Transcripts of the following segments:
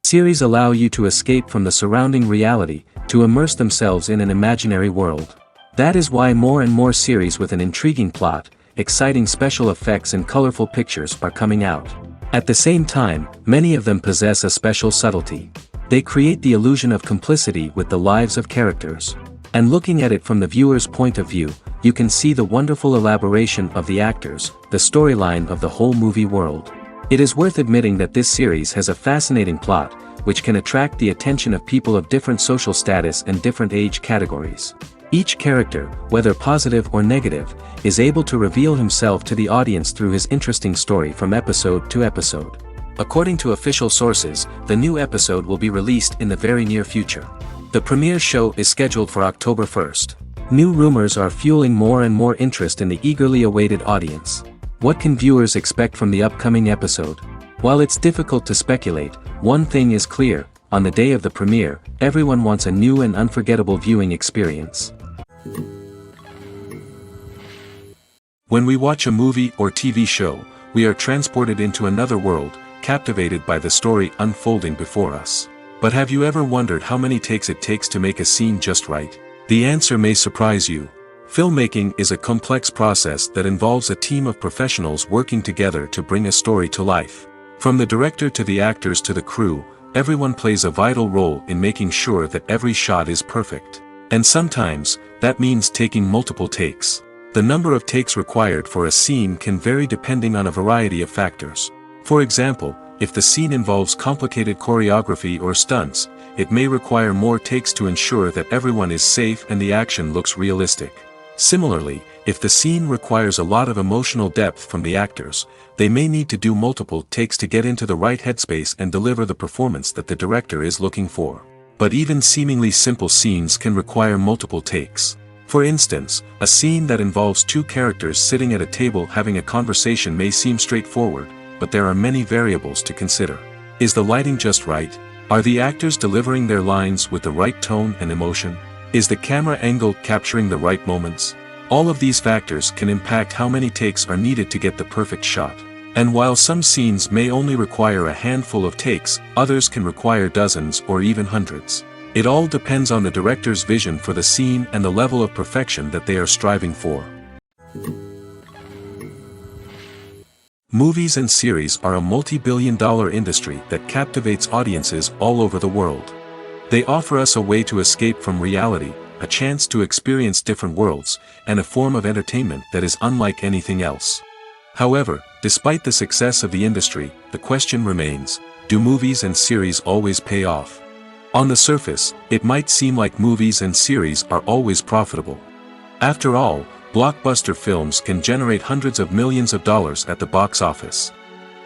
Series allow you to escape from the surrounding reality, to immerse themselves in an imaginary world. That is why more and more series with an intriguing plot, exciting special effects and colorful pictures are coming out. At the same time, many of them possess a special subtlety. They create the illusion of complicity with the lives of characters. And looking at it from the viewer's point of view, you can see the wonderful elaboration of the actors, the storyline of the whole movie world. It is worth admitting that this series has a fascinating plot, which can attract the attention of people of different social status and different age categories. Each character, whether positive or negative, is able to reveal himself to the audience through his interesting story from episode to episode. According to official sources, the new episode will be released in the very near future. The premiere show is scheduled for October 1st. New rumors are fueling more and more interest in the eagerly awaited audience. What can viewers expect from the upcoming episode? While it's difficult to speculate, one thing is clear: on the day of the premiere, everyone wants a new and unforgettable viewing experience. When we watch a movie or TV show, we are transported into another world, captivated by the story unfolding before us. But have you ever wondered how many takes it takes to make a scene just right? The answer may surprise you. Filmmaking is a complex process that involves a team of professionals working together to bring a story to life. From the director to the actors to the crew, everyone plays a vital role in making sure that every shot is perfect. And sometimes, that means taking multiple takes. The number of takes required for a scene can vary depending on a variety of factors. For example, if the scene involves complicated choreography or stunts, it may require more takes to ensure that everyone is safe and the action looks realistic. Similarly, if the scene requires a lot of emotional depth from the actors, they may need to do multiple takes to get into the right headspace and deliver the performance that the director is looking for. But even seemingly simple scenes can require multiple takes. For instance, a scene that involves two characters sitting at a table having a conversation may seem straightforward, but there are many variables to consider. Is the lighting just right? Are the actors delivering their lines with the right tone and emotion? Is the camera angle capturing the right moments? All of these factors can impact how many takes are needed to get the perfect shot. And while some scenes may only require a handful of takes, others can require dozens or even hundreds. It all depends on the director's vision for the scene and the level of perfection that they are striving for. Movies and series are a multi-billion-dollar industry that captivates audiences all over the world. They offer us a way to escape from reality, a chance to experience different worlds, and a form of entertainment that is unlike anything else. However, despite the success of the industry, the question remains: do movies and series always pay off? On the surface, it might seem like movies and series are always profitable. After all, blockbuster films can generate hundreds of millions of dollars at the box office.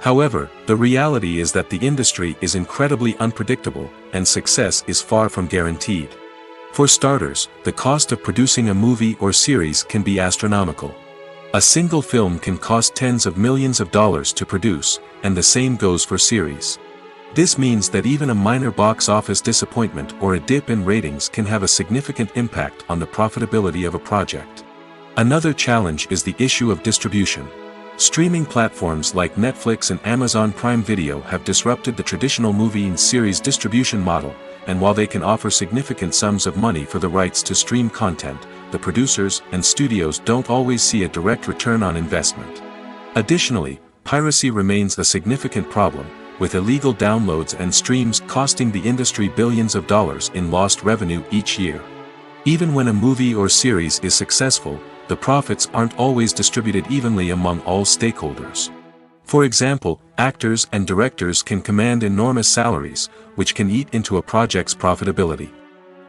However, the reality is that the industry is incredibly unpredictable, and success is far from guaranteed. For starters, the cost of producing a movie or series can be astronomical. A single film can cost tens of millions of dollars to produce, and the same goes for series. This means that even a minor box office disappointment or a dip in ratings can have a significant impact on the profitability of a project. Another challenge is the issue of distribution. Streaming platforms like Netflix and Amazon Prime Video have disrupted the traditional movie and series distribution model, and while they can offer significant sums of money for the rights to stream content, the producers and studios don't always see a direct return on investment. Additionally, piracy remains a significant problem, with illegal downloads and streams costing the industry billions of dollars in lost revenue each year. Even when a movie or series is successful, the profits aren't always distributed evenly among all stakeholders. For example, actors and directors can command enormous salaries, which can eat into a project's profitability.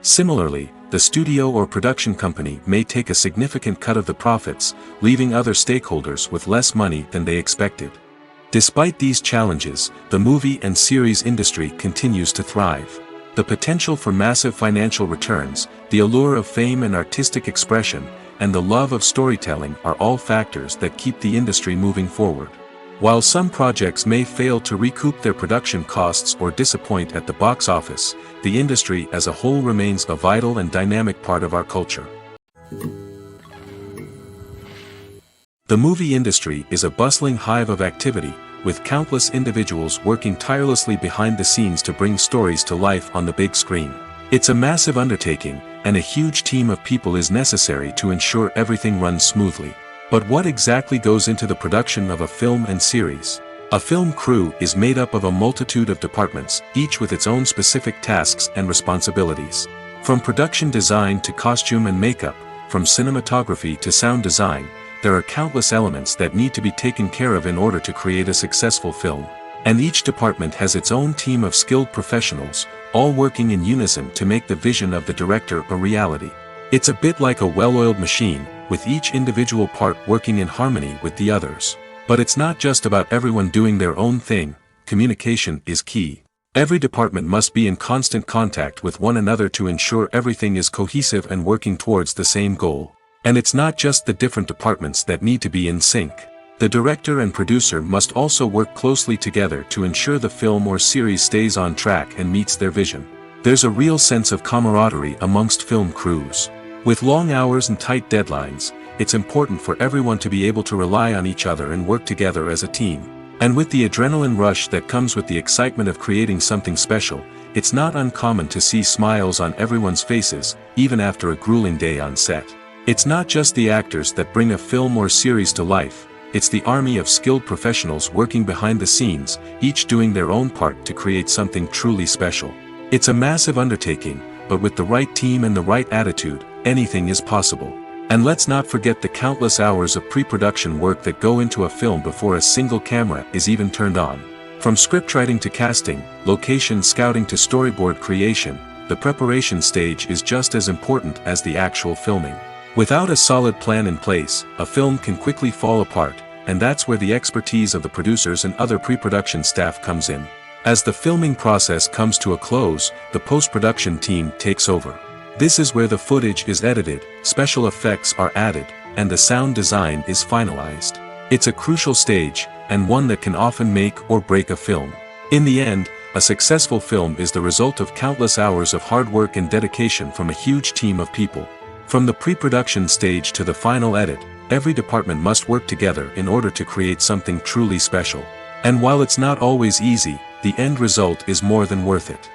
Similarly, the studio or production company may take a significant cut of the profits, leaving other stakeholders with less money than they expected. Despite these challenges, the movie and series industry continues to thrive. The potential for massive financial returns, the allure of fame and artistic expression, and the love of storytelling are all factors that keep the industry moving forward. While some projects may fail to recoup their production costs or disappoint at the box office, the industry as a whole remains a vital and dynamic part of our culture. The movie industry is a bustling hive of activity, with countless individuals working tirelessly behind the scenes to bring stories to life on the big screen. It's a massive undertaking, and a huge team of people is necessary to ensure everything runs smoothly. But what exactly goes into the production of a film and series? A film crew is made up of a multitude of departments, each with its own specific tasks and responsibilities. From production design to costume and makeup, from cinematography to sound design, there are countless elements that need to be taken care of in order to create a successful film. And each department has its own team of skilled professionals, all working in unison to make the vision of the director a reality. It's a bit like a well-oiled machine, with each individual part working in harmony with the others. But it's not just about everyone doing their own thing. Communication is key. Every department must be in constant contact with one another to ensure everything is cohesive and working towards the same goal. And it's not just the different departments that need to be in sync. The director and producer must also work closely together to ensure the film or series stays on track and meets their vision. There's a real sense of camaraderie amongst film crews. With long hours and tight deadlines, it's important for everyone to be able to rely on each other and work together as a team. And with the adrenaline rush that comes with the excitement of creating something special, it's not uncommon to see smiles on everyone's faces, even after a grueling day on set. It's not just the actors that bring a film or series to life, it's the army of skilled professionals working behind the scenes, each doing their own part to create something truly special. It's a massive undertaking, but with the right team and the right attitude, anything is possible. And let's not forget the countless hours of pre-production work that go into a film before a single camera is even turned on. From scriptwriting to casting, location scouting to storyboard creation, the preparation stage is just as important as the actual filming. Without a solid plan in place, a film can quickly fall apart, and that's where the expertise of the producers and other pre-production staff comes in. As the filming process comes to a close, the post-production team takes over. This is where the footage is edited, special effects are added, and the sound design is finalized. It's a crucial stage, and one that can often make or break a film. In the end, a successful film is the result of countless hours of hard work and dedication from a huge team of people. From the pre-production stage to the final edit, every department must work together in order to create something truly special. And while it's not always easy, the end result is more than worth it.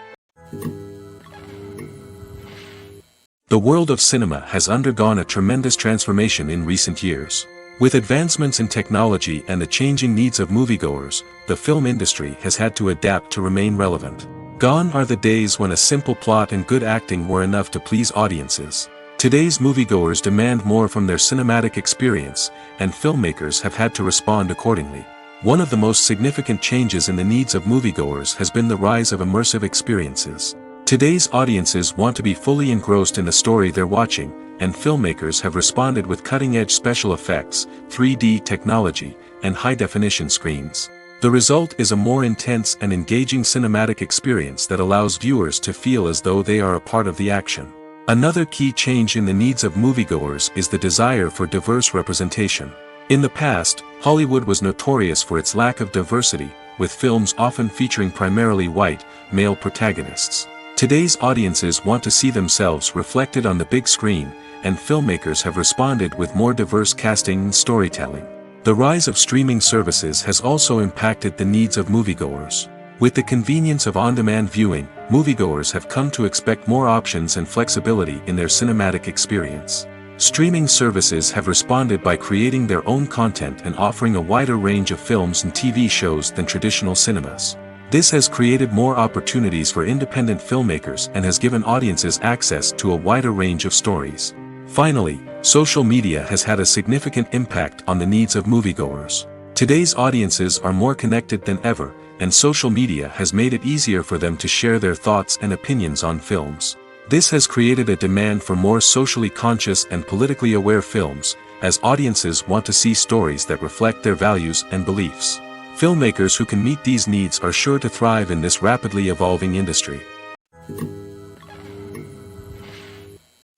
The world of cinema has undergone a tremendous transformation in recent years. With advancements in technology and the changing needs of moviegoers, the film industry has had to adapt to remain relevant. Gone are the days when a simple plot and good acting were enough to please audiences. Today's moviegoers demand more from their cinematic experience, and filmmakers have had to respond accordingly. One of the most significant changes in the needs of moviegoers has been the rise of immersive experiences. Today's audiences want to be fully engrossed in the story they're watching, and filmmakers have responded with cutting-edge special effects, 3D technology, and high-definition screens. The result is a more intense and engaging cinematic experience that allows viewers to feel as though they are a part of the action. Another key change in the needs of moviegoers is the desire for diverse representation. In the past, Hollywood was notorious for its lack of diversity, with films often featuring primarily white, male protagonists. Today's audiences want to see themselves reflected on the big screen, and filmmakers have responded with more diverse casting and storytelling. The rise of streaming services has also impacted the needs of moviegoers. With the convenience of on-demand viewing, moviegoers have come to expect more options and flexibility in their cinematic experience. Streaming services have responded by creating their own content and offering a wider range of films and TV shows than traditional cinemas. This has created more opportunities for independent filmmakers and has given audiences access to a wider range of stories. Finally, social media has had a significant impact on the needs of moviegoers. Today's audiences are more connected than ever, and social media has made it easier for them to share their thoughts and opinions on films. This has created a demand for more socially conscious and politically aware films, as audiences want to see stories that reflect their values and beliefs. Filmmakers who can meet these needs are sure to thrive in this rapidly evolving industry.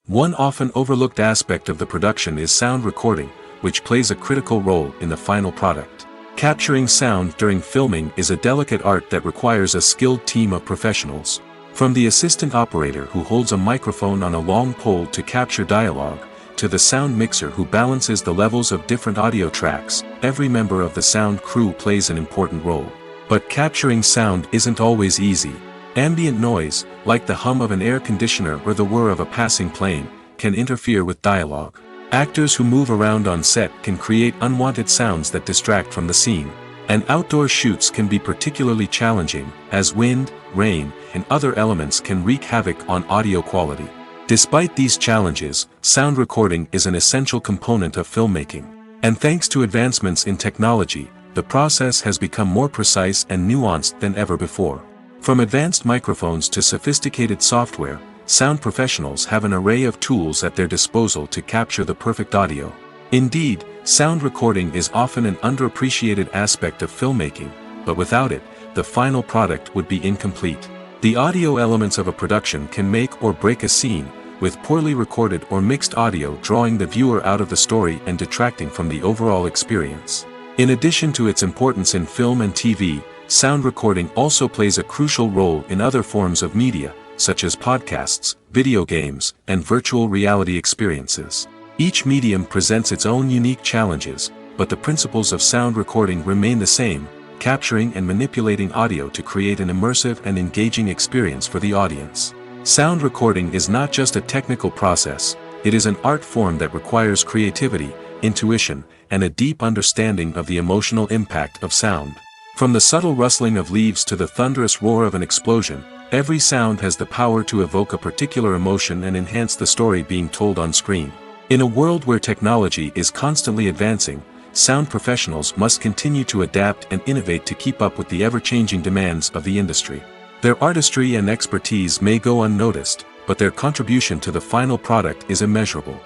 One often overlooked aspect of the production is sound recording, which plays a critical role in the final product. Capturing sound during filming is a delicate art that requires a skilled team of professionals. From the assistant operator who holds a microphone on a long pole to capture dialogue, to the sound mixer who balances the levels of different audio tracks, every member of the sound crew plays an important role. But capturing sound isn't always easy. Ambient noise, like the hum of an air conditioner or the whir of a passing plane, can interfere with dialogue. Actors who move around on set can create unwanted sounds that distract from the scene. And outdoor shoots can be particularly challenging, as wind, rain, and other elements can wreak havoc on audio quality. Despite these challenges, sound recording is an essential component of filmmaking. And thanks to advancements in technology, the process has become more precise and nuanced than ever before. From advanced microphones to sophisticated software, sound professionals have an array of tools at their disposal to capture the perfect audio. Indeed, sound recording is often an underappreciated aspect of filmmaking, but without it, the final product would be incomplete. The audio elements of a production can make or break a scene, with poorly recorded or mixed audio drawing the viewer out of the story and detracting from the overall experience. In addition to its importance in film and TV, sound recording also plays a crucial role in other forms of media, such as podcasts, video games, and virtual reality experiences. Each medium presents its own unique challenges, but the principles of sound recording remain the same: capturing and manipulating audio to create an immersive and engaging experience for the audience. Sound recording is not just a technical process, it is an art form that requires creativity, intuition, and a deep understanding of the emotional impact of sound. From the subtle rustling of leaves to the thunderous roar of an explosion, every sound has the power to evoke a particular emotion and enhance the story being told on screen. In a world where technology is constantly advancing, sound professionals must continue to adapt and innovate to keep up with the ever-changing demands of the industry. Their artistry and expertise may go unnoticed, but their contribution to the final product is immeasurable.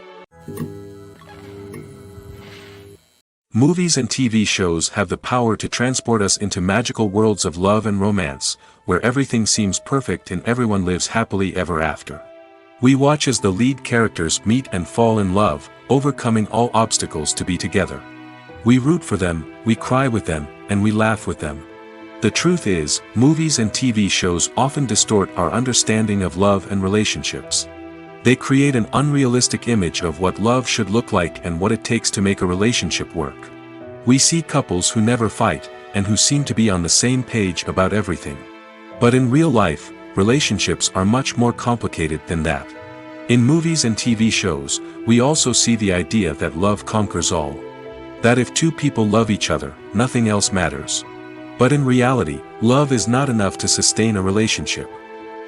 Movies and TV shows have the power to transport us into magical worlds of love and romance, where everything seems perfect and everyone lives happily ever after. We watch as the lead characters meet and fall in love, overcoming all obstacles to be together. We root for them, we cry with them, and we laugh with them. The truth is, movies and TV shows often distort our understanding of love and relationships. They create an unrealistic image of what love should look like and what it takes to make a relationship work. We see couples who never fight, and who seem to be on the same page about everything. But in real life, relationships are much more complicated than that. In movies and TV shows, we also see the idea that love conquers all. That if two people love each other, nothing else matters. But in reality, love is not enough to sustain a relationship.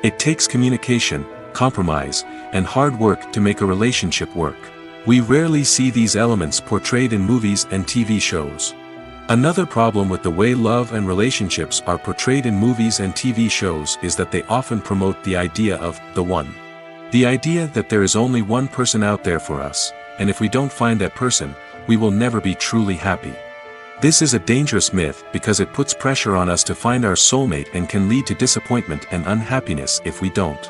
It takes communication, compromise, and hard work to make a relationship work. We rarely see these elements portrayed in movies and TV shows. Another problem with the way love and relationships are portrayed in movies and TV shows is that they often promote the idea of the one. The idea that there is only one person out there for us, and if we don't find that person, we will never be truly happy. This is a dangerous myth because it puts pressure on us to find our soulmate and can lead to disappointment and unhappiness if we don't.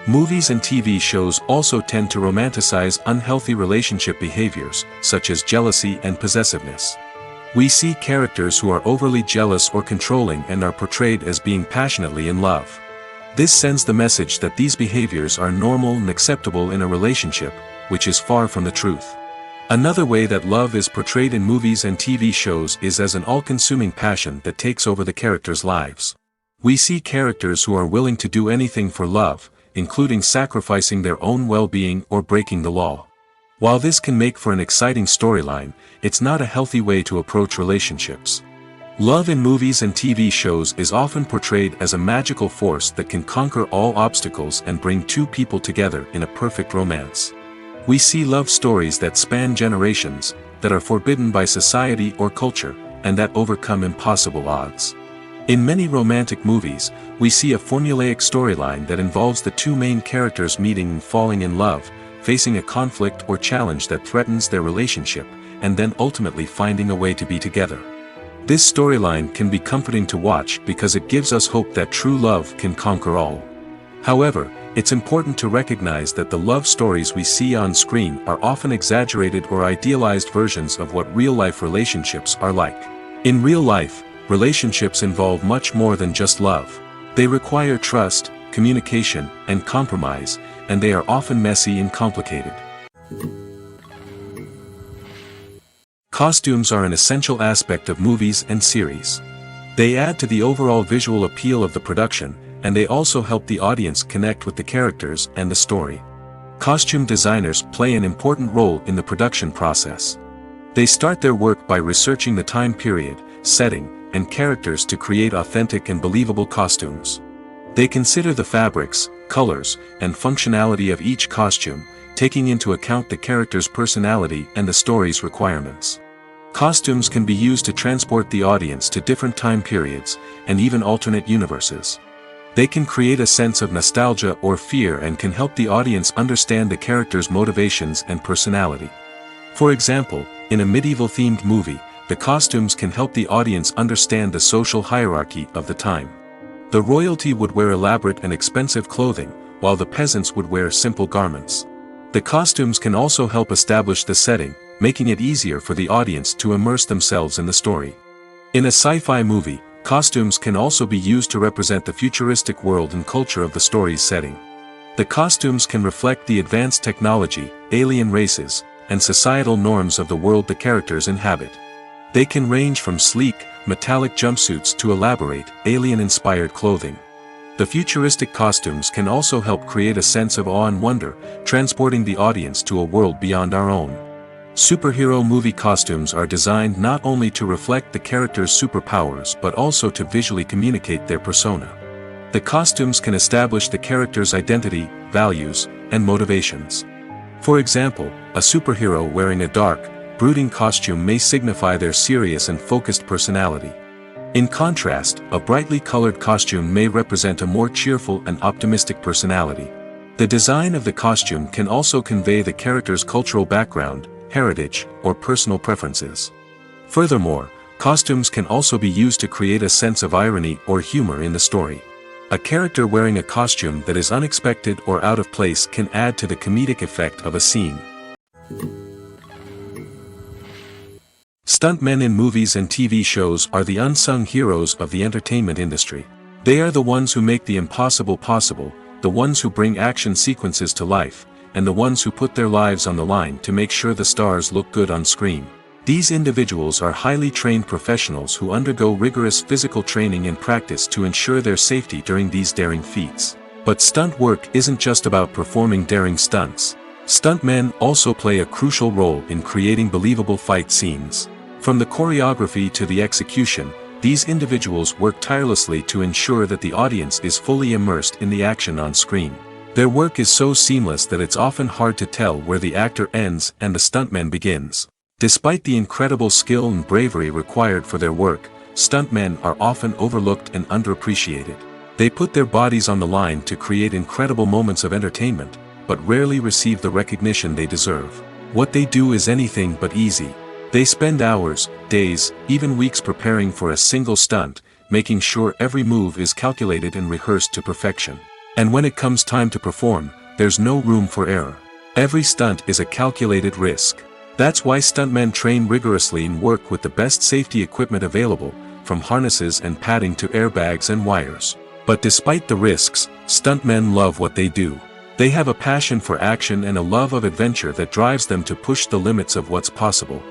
Movies and TV shows also tend to romanticize unhealthy relationship behaviors, such as jealousy and possessiveness. We see characters who are overly jealous or controlling and are portrayed as being passionately in love. This sends the message that these behaviors are normal and acceptable in a relationship, which is far from the truth. Another way that love is portrayed in movies and TV shows is as an all-consuming passion that takes over the characters' lives. We see characters who are willing to do anything for love, including sacrificing their own well-being or breaking the law. While this can make for an exciting storyline, it's not a healthy way to approach relationships. Love in movies and TV shows is often portrayed as a magical force that can conquer all obstacles and bring two people together in a perfect romance. We see love stories that span generations, that are forbidden by society or culture, and that overcome impossible odds. In many romantic movies, we see a formulaic storyline that involves the two main characters meeting and falling in love, facing a conflict or challenge that threatens their relationship, and then ultimately finding a way to be together. This storyline can be comforting to watch because it gives us hope that true love can conquer all. However, it's important to recognize that the love stories we see on screen are often exaggerated or idealized versions of what real-life relationships are like. In real life, relationships involve much more than just love. They require trust, communication, and compromise, and they are often messy and complicated. Costumes are an essential aspect of movies and series. They add to the overall visual appeal of the production, and they also help the audience connect with the characters and the story. Costume designers play an important role in the production process. They start their work by researching the time period, setting, and characters to create authentic and believable costumes. They consider the fabrics, colors, and functionality of each costume, taking into account the character's personality and the story's requirements. Costumes can be used to transport the audience to different time periods, and even alternate universes. They can create a sense of nostalgia or fear and can help the audience understand the character's motivations and personality. For example, in a medieval-themed movie, the costumes can help the audience understand the social hierarchy of the time. The royalty would wear elaborate and expensive clothing, while the peasants would wear simple garments. The costumes can also help establish the setting, making it easier for the audience to immerse themselves in the story. In a sci-fi movie, costumes can also be used to represent the futuristic world and culture of the story's setting. The costumes can reflect the advanced technology, alien races, and societal norms of the world the characters inhabit. They can range from sleek, metallic jumpsuits to elaborate, alien-inspired clothing. The futuristic costumes can also help create a sense of awe and wonder, transporting the audience to a world beyond our own. Superhero movie costumes are designed not only to reflect the character's superpowers but also to visually communicate their persona. The costumes can establish the character's identity, values, and motivations. For example, a superhero wearing a dark, brooding costume may signify their serious and focused personality. In contrast, a brightly colored costume may represent a more cheerful and optimistic personality. The design of the costume can also convey the character's cultural background, heritage, or personal preferences. Furthermore, costumes can also be used to create a sense of irony or humor in the story. A character wearing a costume that is unexpected or out of place can add to the comedic effect of a scene. Stuntmen in movies and TV shows are the unsung heroes of the entertainment industry. They are the ones who make the impossible possible, the ones who bring action sequences to life, and the ones who put their lives on the line to make sure the stars look good on screen. These individuals are highly trained professionals who undergo rigorous physical training and practice to ensure their safety during these daring feats. But stunt work isn't just about performing daring stunts. Stuntmen also play a crucial role in creating believable fight scenes. From the choreography to the execution, these individuals work tirelessly to ensure that the audience is fully immersed in the action on screen. Their work is so seamless that it's often hard to tell where the actor ends and the stuntman begins. Despite the incredible skill and bravery required for their work, stuntmen are often overlooked and underappreciated. They put their bodies on the line to create incredible moments of entertainment, but rarely receive the recognition they deserve. What they do is anything but easy. They spend hours, days, even weeks preparing for a single stunt, making sure every move is calculated and rehearsed to perfection. And when it comes time to perform, there's no room for error. Every stunt is a calculated risk. That's why stuntmen train rigorously and work with the best safety equipment available, from harnesses and padding to airbags and wires. But despite the risks, stuntmen love what they do. They have a passion for action and a love of adventure that drives them to push the limits of what's possible.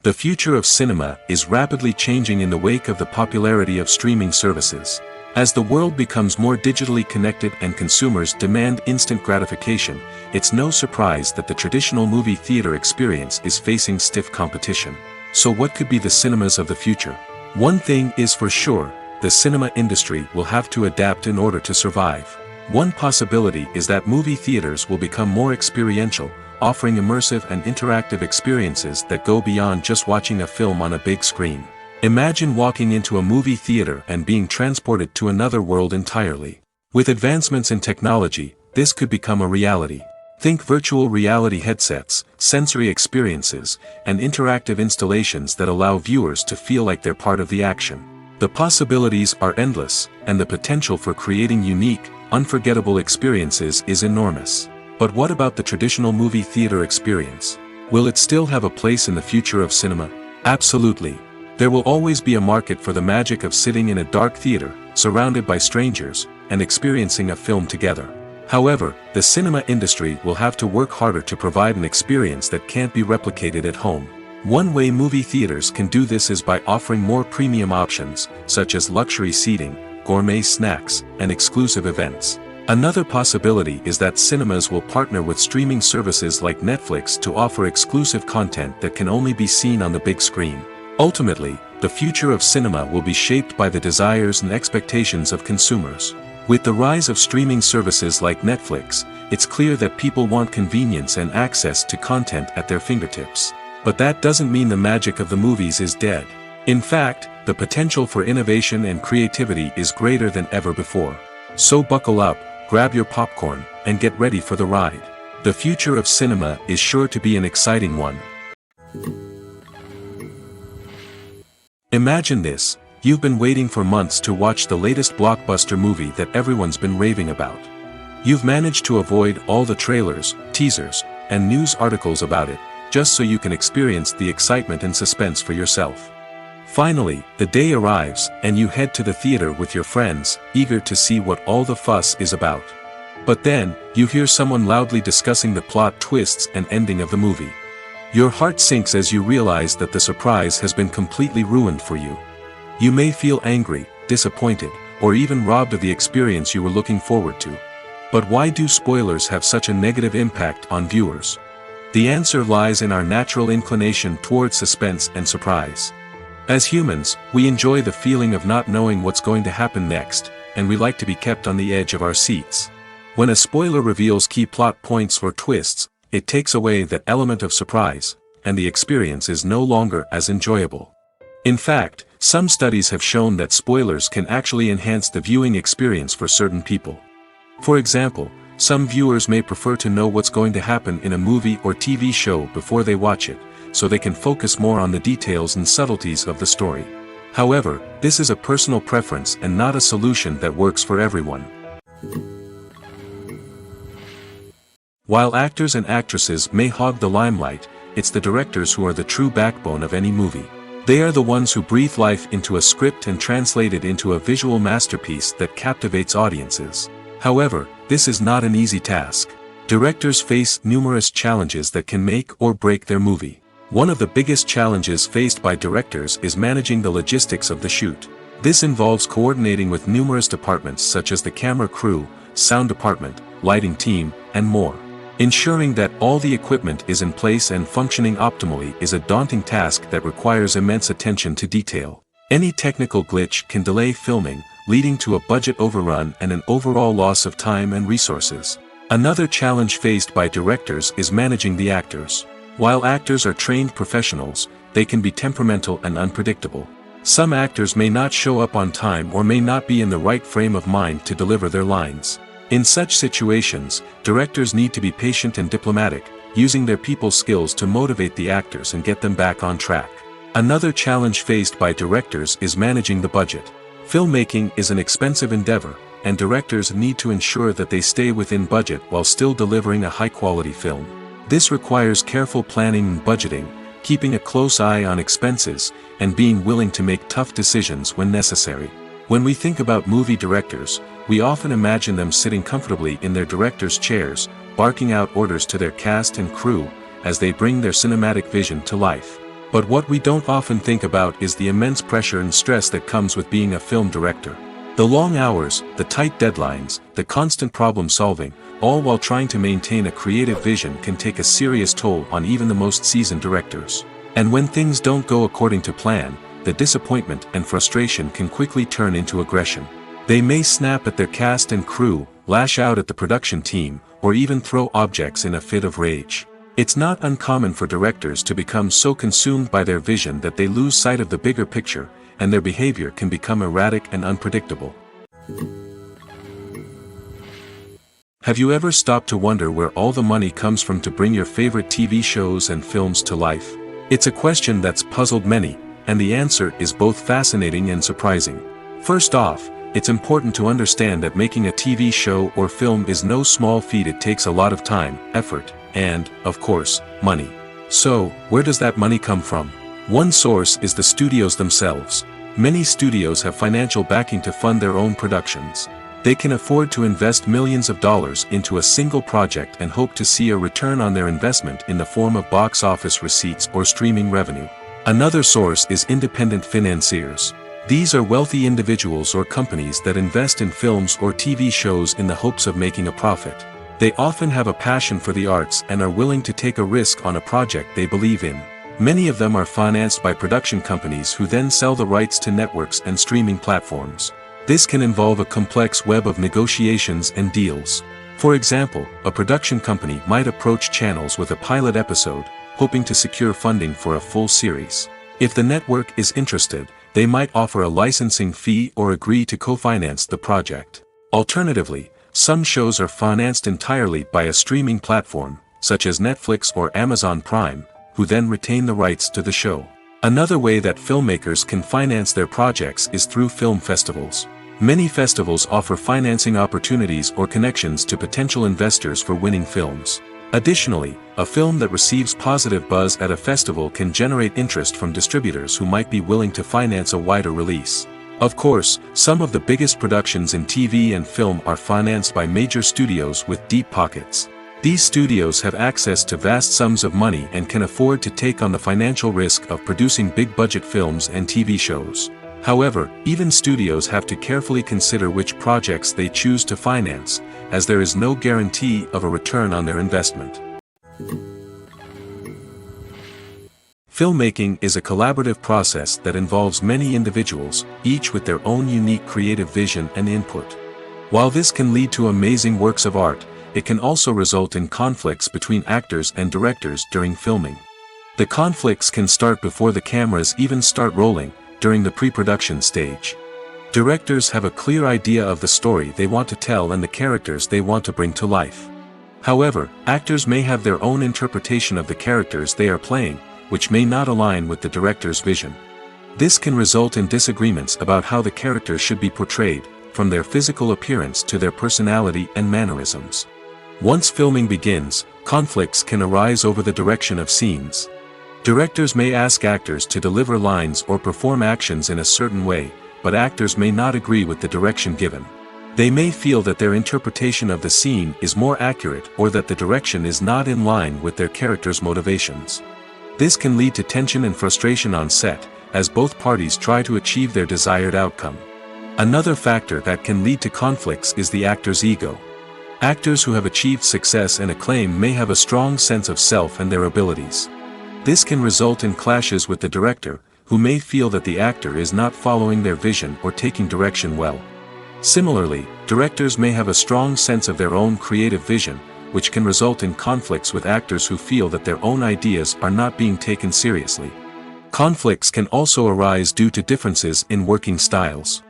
The future of cinema is rapidly changing in the wake of the popularity of streaming services. As the world becomes more digitally connected and consumers demand instant gratification, it's no surprise that the traditional movie theater experience is facing stiff competition. So what could be the cinemas of the future? One thing is for sure, the cinema industry will have to adapt in order to survive. One possibility is that movie theaters will become more experiential, offering immersive and interactive experiences that go beyond just watching a film on a big screen. Imagine walking into a movie theater and being transported to another world entirely. With advancements in technology, this could become a reality. Think virtual reality headsets, sensory experiences, and interactive installations that allow viewers to feel like they're part of the action. The possibilities are endless, and the potential for creating unique, unforgettable experiences is enormous. But what about the traditional movie theater experience? Will it still have a place in the future of cinema? Absolutely. There will always be a market for the magic of sitting in a dark theater, surrounded by strangers, and experiencing a film together. However, the cinema industry will have to work harder to provide an experience that can't be replicated at home. One way movie theaters can do this is by offering more premium options, such as luxury seating, gourmet snacks, and exclusive events. Another possibility is that cinemas will partner with streaming services like Netflix to offer exclusive content that can only be seen on the big screen. Ultimately, the future of cinema will be shaped by the desires and expectations of consumers. With the rise of streaming services like Netflix, it's clear that people want convenience and access to content at their fingertips. But that doesn't mean the magic of the movies is dead. In fact, the potential for innovation and creativity is greater than ever before. So buckle up, grab your popcorn, and get ready for the ride. The future of cinema is sure to be an exciting one. Imagine this, you've been waiting for months to watch the latest blockbuster movie that everyone's been raving about. You've managed to avoid all the trailers, teasers, and news articles about it, just so you can experience the excitement and suspense for yourself. Finally, the day arrives, and you head to the theater with your friends, eager to see what all the fuss is about. But then, you hear someone loudly discussing the plot twists and ending of the movie. Your heart sinks as you realize that the surprise has been completely ruined for you. You may feel angry, disappointed, or even robbed of the experience you were looking forward to. But why do spoilers have such a negative impact on viewers? The answer lies in our natural inclination towards suspense and surprise. As humans, we enjoy the feeling of not knowing what's going to happen next, and we like to be kept on the edge of our seats. When a spoiler reveals key plot points or twists, it takes away that element of surprise, and the experience is no longer as enjoyable. In fact, some studies have shown that spoilers can actually enhance the viewing experience for certain people. For example, some viewers may prefer to know what's going to happen in a movie or TV show before they watch it, so they can focus more on the details and subtleties of the story. However, this is a personal preference and not a solution that works for everyone. While actors and actresses may hog the limelight, it's the directors who are the true backbone of any movie. They are the ones who breathe life into a script and translate it into a visual masterpiece that captivates audiences. However, this is not an easy task. Directors face numerous challenges that can make or break their movie. One of the biggest challenges faced by directors is managing the logistics of the shoot. This involves coordinating with numerous departments such as the camera crew, sound department, lighting team, and more. Ensuring that all the equipment is in place and functioning optimally is a daunting task that requires immense attention to detail. Any technical glitch can delay filming, leading to a budget overrun and an overall loss of time and resources. Another challenge faced by directors is managing the actors. While actors are trained professionals, they can be temperamental and unpredictable. Some actors may not show up on time or may not be in the right frame of mind to deliver their lines. In such situations, directors need to be patient and diplomatic, using their people skills to motivate the actors and get them back on track. Another challenge faced by directors is managing the budget. Filmmaking is an expensive endeavor, and directors need to ensure that they stay within budget while still delivering a high-quality film. This requires careful planning and budgeting, keeping a close eye on expenses, and being willing to make tough decisions when necessary. When we think about movie directors, we often imagine them sitting comfortably in their director's chairs, barking out orders to their cast and crew, as they bring their cinematic vision to life. But what we don't often think about is the immense pressure and stress that comes with being a film director. The long hours, the tight deadlines, the constant problem solving, all while trying to maintain a creative vision can take a serious toll on even the most seasoned directors. And when things don't go according to plan, the disappointment and frustration can quickly turn into aggression. They may snap at their cast and crew, lash out at the production team, or even throw objects in a fit of rage. It's not uncommon for directors to become so consumed by their vision that they lose sight of the bigger picture, and their behavior can become erratic and unpredictable. Have you ever stopped to wonder where all the money comes from to bring your favorite TV shows and films to life? It's a question that's puzzled many, and the answer is both fascinating and surprising. First off, it's important to understand that making a TV show or film is no small feat. It takes a lot of time, effort, and, of course, money. So, where does that money come from? One source is the studios themselves. Many studios have financial backing to fund their own productions. They can afford to invest millions of dollars into a single project and hope to see a return on their investment in the form of box office receipts or streaming revenue. Another source is independent financiers. These are wealthy individuals or companies that invest in films or TV shows in the hopes of making a profit. They often have a passion for the arts and are willing to take a risk on a project they believe in. Many of them are financed by production companies who then sell the rights to networks and streaming platforms. This can involve a complex web of negotiations and deals. For example, a production company might approach channels with a pilot episode, hoping to secure funding for a full series. If the network is interested, they might offer a licensing fee or agree to co-finance the project. Alternatively, some shows are financed entirely by a streaming platform, such as Netflix or Amazon Prime, who then retain the rights to the show. Another way that filmmakers can finance their projects is through film festivals. Many festivals offer financing opportunities or connections to potential investors for winning films. Additionally, a film that receives positive buzz at a festival can generate interest from distributors who might be willing to finance a wider release. Of course, some of the biggest productions in TV and film are financed by major studios with deep pockets. These studios have access to vast sums of money and can afford to take on the financial risk of producing big-budget films and TV shows. However, even studios have to carefully consider which projects they choose to finance, as there is no guarantee of a return on their investment. Filmmaking is a collaborative process that involves many individuals, each with their own unique creative vision and input. While this can lead to amazing works of art, it can also result in conflicts between actors and directors during filming. The conflicts can start before the cameras even start rolling, during the pre-production stage. Directors have a clear idea of the story they want to tell and the characters they want to bring to life. However, actors may have their own interpretation of the characters they are playing, which may not align with the director's vision. This can result in disagreements about how the characters should be portrayed, from their physical appearance to their personality and mannerisms. Once filming begins, conflicts can arise over the direction of scenes. Directors may ask actors to deliver lines or perform actions in a certain way, but actors may not agree with the direction given. They may feel that their interpretation of the scene is more accurate or that the direction is not in line with their character's motivations. This can lead to tension and frustration on set, as both parties try to achieve their desired outcome. Another factor that can lead to conflicts is the actor's ego. Actors who have achieved success and acclaim may have a strong sense of self and their abilities. This can result in clashes with the director, who may feel that the actor is not following their vision or taking direction well. Similarly, directors may have a strong sense of their own creative vision, which can result in conflicts with actors who feel that their own ideas are not being taken seriously. Conflicts can also arise due to differences in working styles.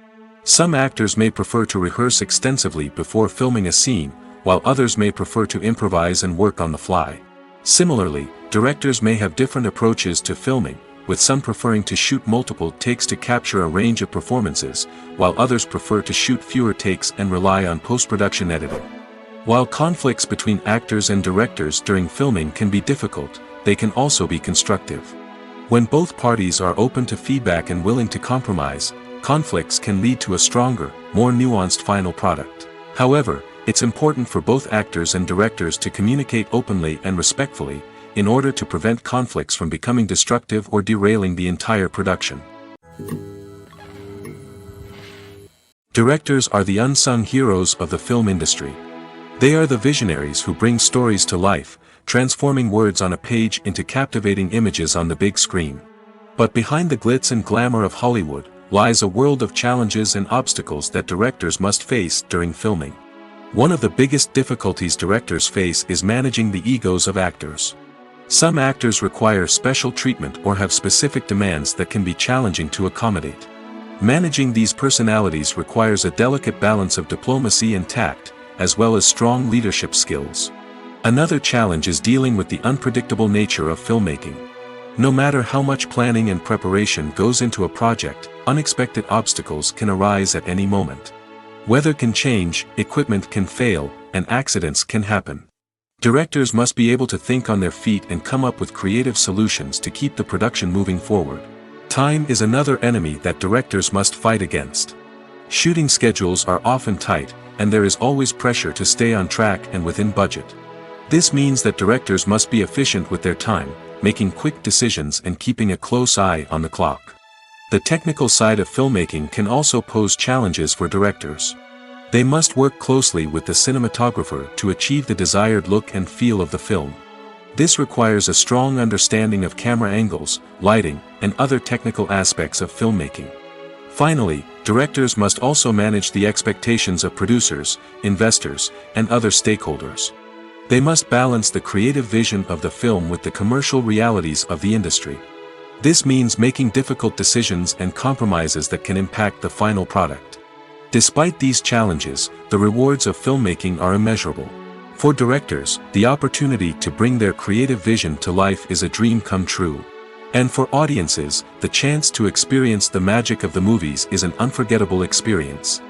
Some actors may prefer to rehearse extensively before filming a scene, while others may prefer to improvise and work on the fly. Similarly, directors may have different approaches to filming, with some preferring to shoot multiple takes to capture a range of performances, while others prefer to shoot fewer takes and rely on post-production editing. While conflicts between actors and directors during filming can be difficult, they can also be constructive. When both parties are open to feedback and willing to compromise, conflicts can lead to a stronger, more nuanced final product. However, it's important for both actors and directors to communicate openly and respectfully, in order to prevent conflicts from becoming destructive or derailing the entire production. Directors are the unsung heroes of the film industry. They are the visionaries who bring stories to life, transforming words on a page into captivating images on the big screen. But behind the glitz and glamour of Hollywood lies a world of challenges and obstacles that directors must face during filming. One of the biggest difficulties directors face is managing the egos of actors. Some actors require special treatment or have specific demands that can be challenging to accommodate. Managing these personalities requires a delicate balance of diplomacy and tact, as well as strong leadership skills. Another challenge is dealing with the unpredictable nature of filmmaking. No matter how much planning and preparation goes into a project, unexpected obstacles can arise at any moment. Weather can change, equipment can fail, and accidents can happen. Directors must be able to think on their feet and come up with creative solutions to keep the production moving forward. Time is another enemy that directors must fight against. Shooting schedules are often tight, and there is always pressure to stay on track and within budget. This means that directors must be efficient with their time, making quick decisions and keeping a close eye on the clock. The technical side of filmmaking can also pose challenges for directors. They must work closely with the cinematographer to achieve the desired look and feel of the film. This requires a strong understanding of camera angles, lighting, and other technical aspects of filmmaking. Finally, directors must also manage the expectations of producers, investors, and other stakeholders. They must balance the creative vision of the film with the commercial realities of the industry. This means making difficult decisions and compromises that can impact the final product. Despite these challenges, the rewards of filmmaking are immeasurable. For directors, the opportunity to bring their creative vision to life is a dream come true. And for audiences, the chance to experience the magic of the movies is an unforgettable experience.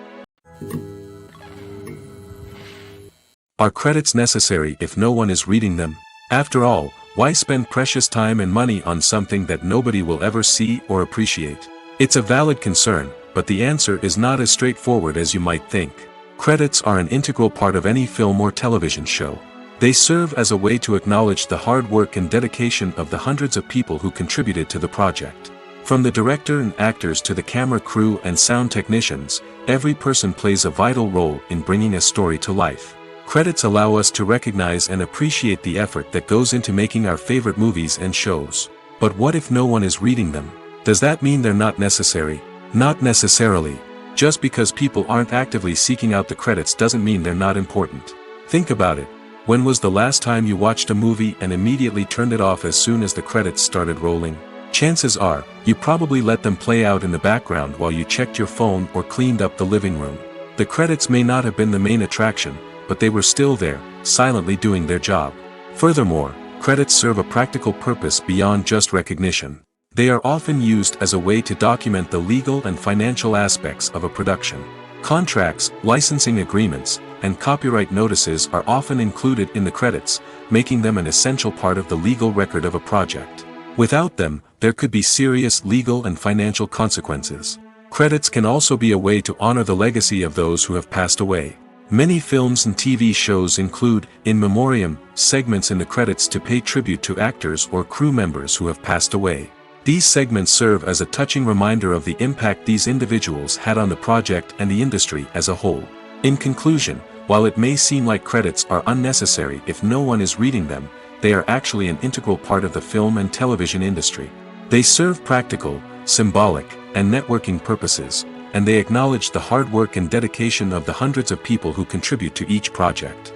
Are credits necessary if no one is reading them? After all, why spend precious time and money on something that nobody will ever see or appreciate? It's a valid concern, but the answer is not as straightforward as you might think. Credits are an integral part of any film or television show. They serve as a way to acknowledge the hard work and dedication of the hundreds of people who contributed to the project. From the director and actors to the camera crew and sound technicians, every person plays a vital role in bringing a story to life. Credits allow us to recognize and appreciate the effort that goes into making our favorite movies and shows. But what if no one is reading them? Does that mean they're not necessary? Not necessarily. Just because people aren't actively seeking out the credits doesn't mean they're not important. Think about it. When was the last time you watched a movie and immediately turned it off as soon as the credits started rolling? Chances are, you probably let them play out in the background while you checked your phone or cleaned up the living room. The credits may not have been the main attraction, but they were still there, silently doing their job. Furthermore, credits serve a practical purpose beyond just recognition. They are often used as a way to document the legal and financial aspects of a production. Contracts, licensing agreements, and copyright notices are often included in the credits, making them an essential part of the legal record of a project. Without them, there could be serious legal and financial consequences. Credits can also be a way to honor the legacy of those who have passed away. Many films and TV shows include, in memoriam, segments in the credits to pay tribute to actors or crew members who have passed away. These segments serve as a touching reminder of the impact these individuals had on the project and the industry as a whole. In conclusion, while it may seem like credits are unnecessary if no one is reading them, they are actually an integral part of the film and television industry. They serve practical, symbolic, and networking purposes, and they acknowledge the hard work and dedication of the hundreds of people who contribute to each project.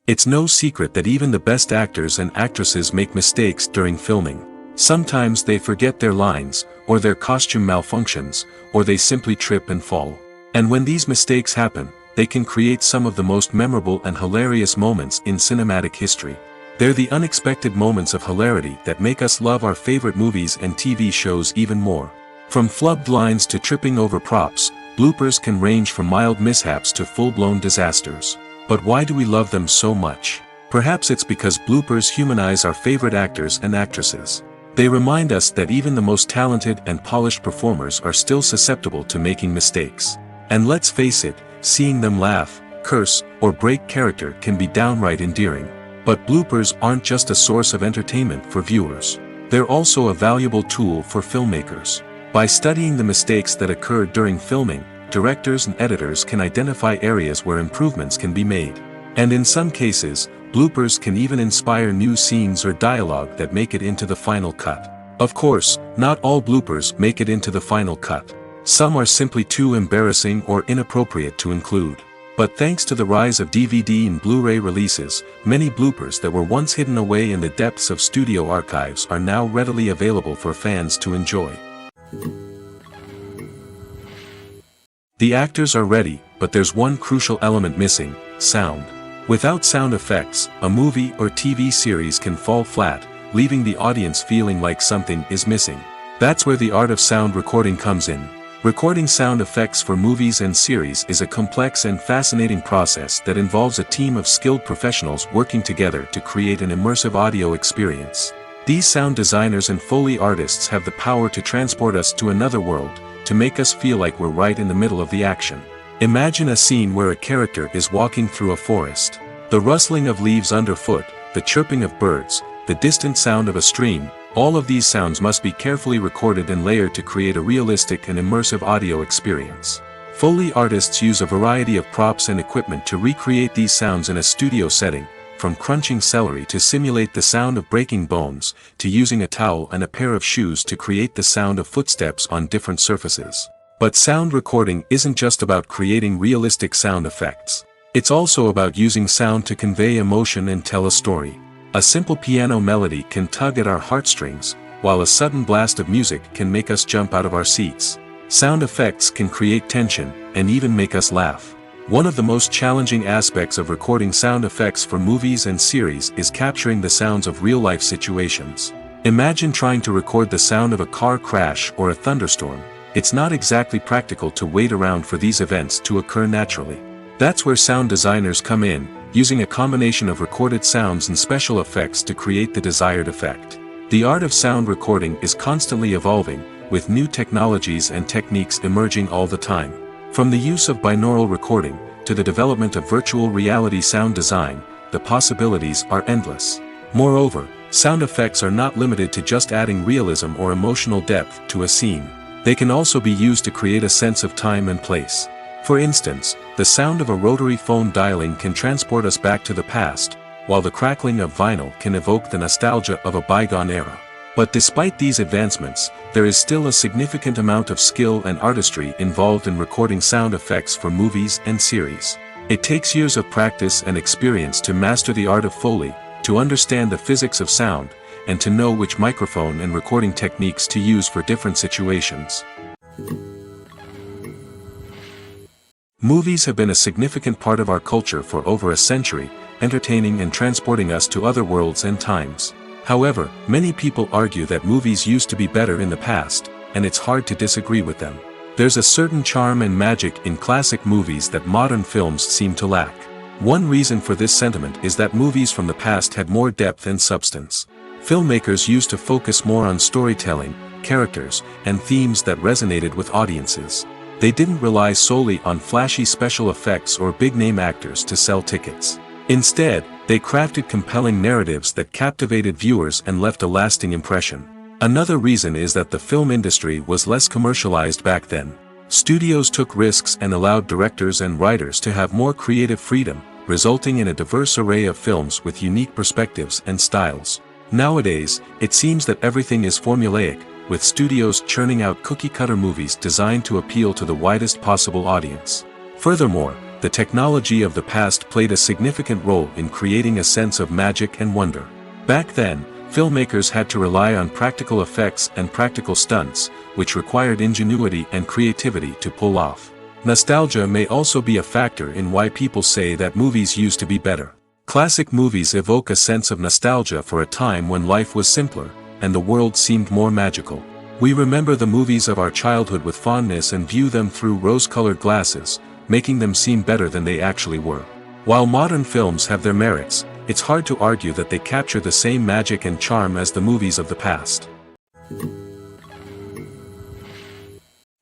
It's no secret that even the best actors and actresses make mistakes during filming. Sometimes they forget their lines, or their costume malfunctions, or they simply trip and fall. And when these mistakes happen, they can create some of the most memorable and hilarious moments in cinematic history. They're the unexpected moments of hilarity that make us love our favorite movies and TV shows even more. From flubbed lines to tripping over props, bloopers can range from mild mishaps to full-blown disasters. But why do we love them so much? Perhaps it's because bloopers humanize our favorite actors and actresses. They remind us that even the most talented and polished performers are still susceptible to making mistakes. And let's face it, seeing them laugh, curse, or break character can be downright endearing. But bloopers aren't just a source of entertainment for viewers. They're also a valuable tool for filmmakers. By studying the mistakes that occurred during filming, directors and editors can identify areas where improvements can be made. And in some cases, bloopers can even inspire new scenes or dialogue that make it into the final cut. Of course, not all bloopers make it into the final cut. Some are simply too embarrassing or inappropriate to include. But thanks to the rise of DVD and Blu-ray releases, many bloopers that were once hidden away in the depths of studio archives are now readily available for fans to enjoy. The actors are ready, but there's one crucial element missing: sound. Without sound effects, a movie or TV series can fall flat, leaving the audience feeling like something is missing. That's where the art of sound recording comes in. Recording sound effects for movies and series is a complex and fascinating process that involves a team of skilled professionals working together to create an immersive audio experience. These sound designers and Foley artists have the power to transport us to another world, to make us feel like we're right in the middle of the action. Imagine a scene where a character is walking through a forest. The rustling of leaves underfoot, the chirping of birds, the distant sound of a stream, all of these sounds must be carefully recorded and layered to create a realistic and immersive audio experience. Foley artists use a variety of props and equipment to recreate these sounds in a studio setting, from crunching celery to simulate the sound of breaking bones, to using a towel and a pair of shoes to create the sound of footsteps on different surfaces. But sound recording isn't just about creating realistic sound effects. It's also about using sound to convey emotion and tell a story. A simple piano melody can tug at our heartstrings, while a sudden blast of music can make us jump out of our seats. Sound effects can create tension, and even make us laugh. One of the most challenging aspects of recording sound effects for movies and series is capturing the sounds of real-life situations. Imagine trying to record the sound of a car crash or a thunderstorm. It's not exactly practical to wait around for these events to occur naturally. That's where sound designers come in, using a combination of recorded sounds and special effects to create the desired effect. The art of sound recording is constantly evolving, with new technologies and techniques emerging all the time. From the use of binaural recording, to the development of virtual reality sound design, the possibilities are endless. Moreover, sound effects are not limited to just adding realism or emotional depth to a scene. They can also be used to create a sense of time and place. For instance, the sound of a rotary phone dialing can transport us back to the past, while the crackling of vinyl can evoke the nostalgia of a bygone era. But despite these advancements, there is still a significant amount of skill and artistry involved in recording sound effects for movies and series. It takes years of practice and experience to master the art of Foley, to understand the physics of sound, and to know which microphone and recording techniques to use for different situations. Movies have been a significant part of our culture for over a century, entertaining and transporting us to other worlds and times. However, many people argue that movies used to be better in the past, and it's hard to disagree with them. There's a certain charm and magic in classic movies that modern films seem to lack. One reason for this sentiment is that movies from the past had more depth and substance. Filmmakers used to focus more on storytelling, characters, and themes that resonated with audiences. They didn't rely solely on flashy special effects or big-name actors to sell tickets. Instead, they crafted compelling narratives that captivated viewers and left a lasting impression. Another reason is that the film industry was less commercialized back then. Studios took risks and allowed directors and writers to have more creative freedom, resulting in a diverse array of films with unique perspectives and styles. Nowadays, it seems that everything is formulaic, with studios churning out cookie-cutter movies designed to appeal to the widest possible audience. Furthermore, the technology of the past played a significant role in creating a sense of magic and wonder. Back then, filmmakers had to rely on practical effects and practical stunts, which required ingenuity and creativity to pull off. Nostalgia may also be a factor in why people say that movies used to be better. Classic movies evoke a sense of nostalgia for a time when life was simpler, and the world seemed more magical. We remember the movies of our childhood with fondness and view them through rose-colored glasses, making them seem better than they actually were. While modern films have their merits, it's hard to argue that they capture the same magic and charm as the movies of the past.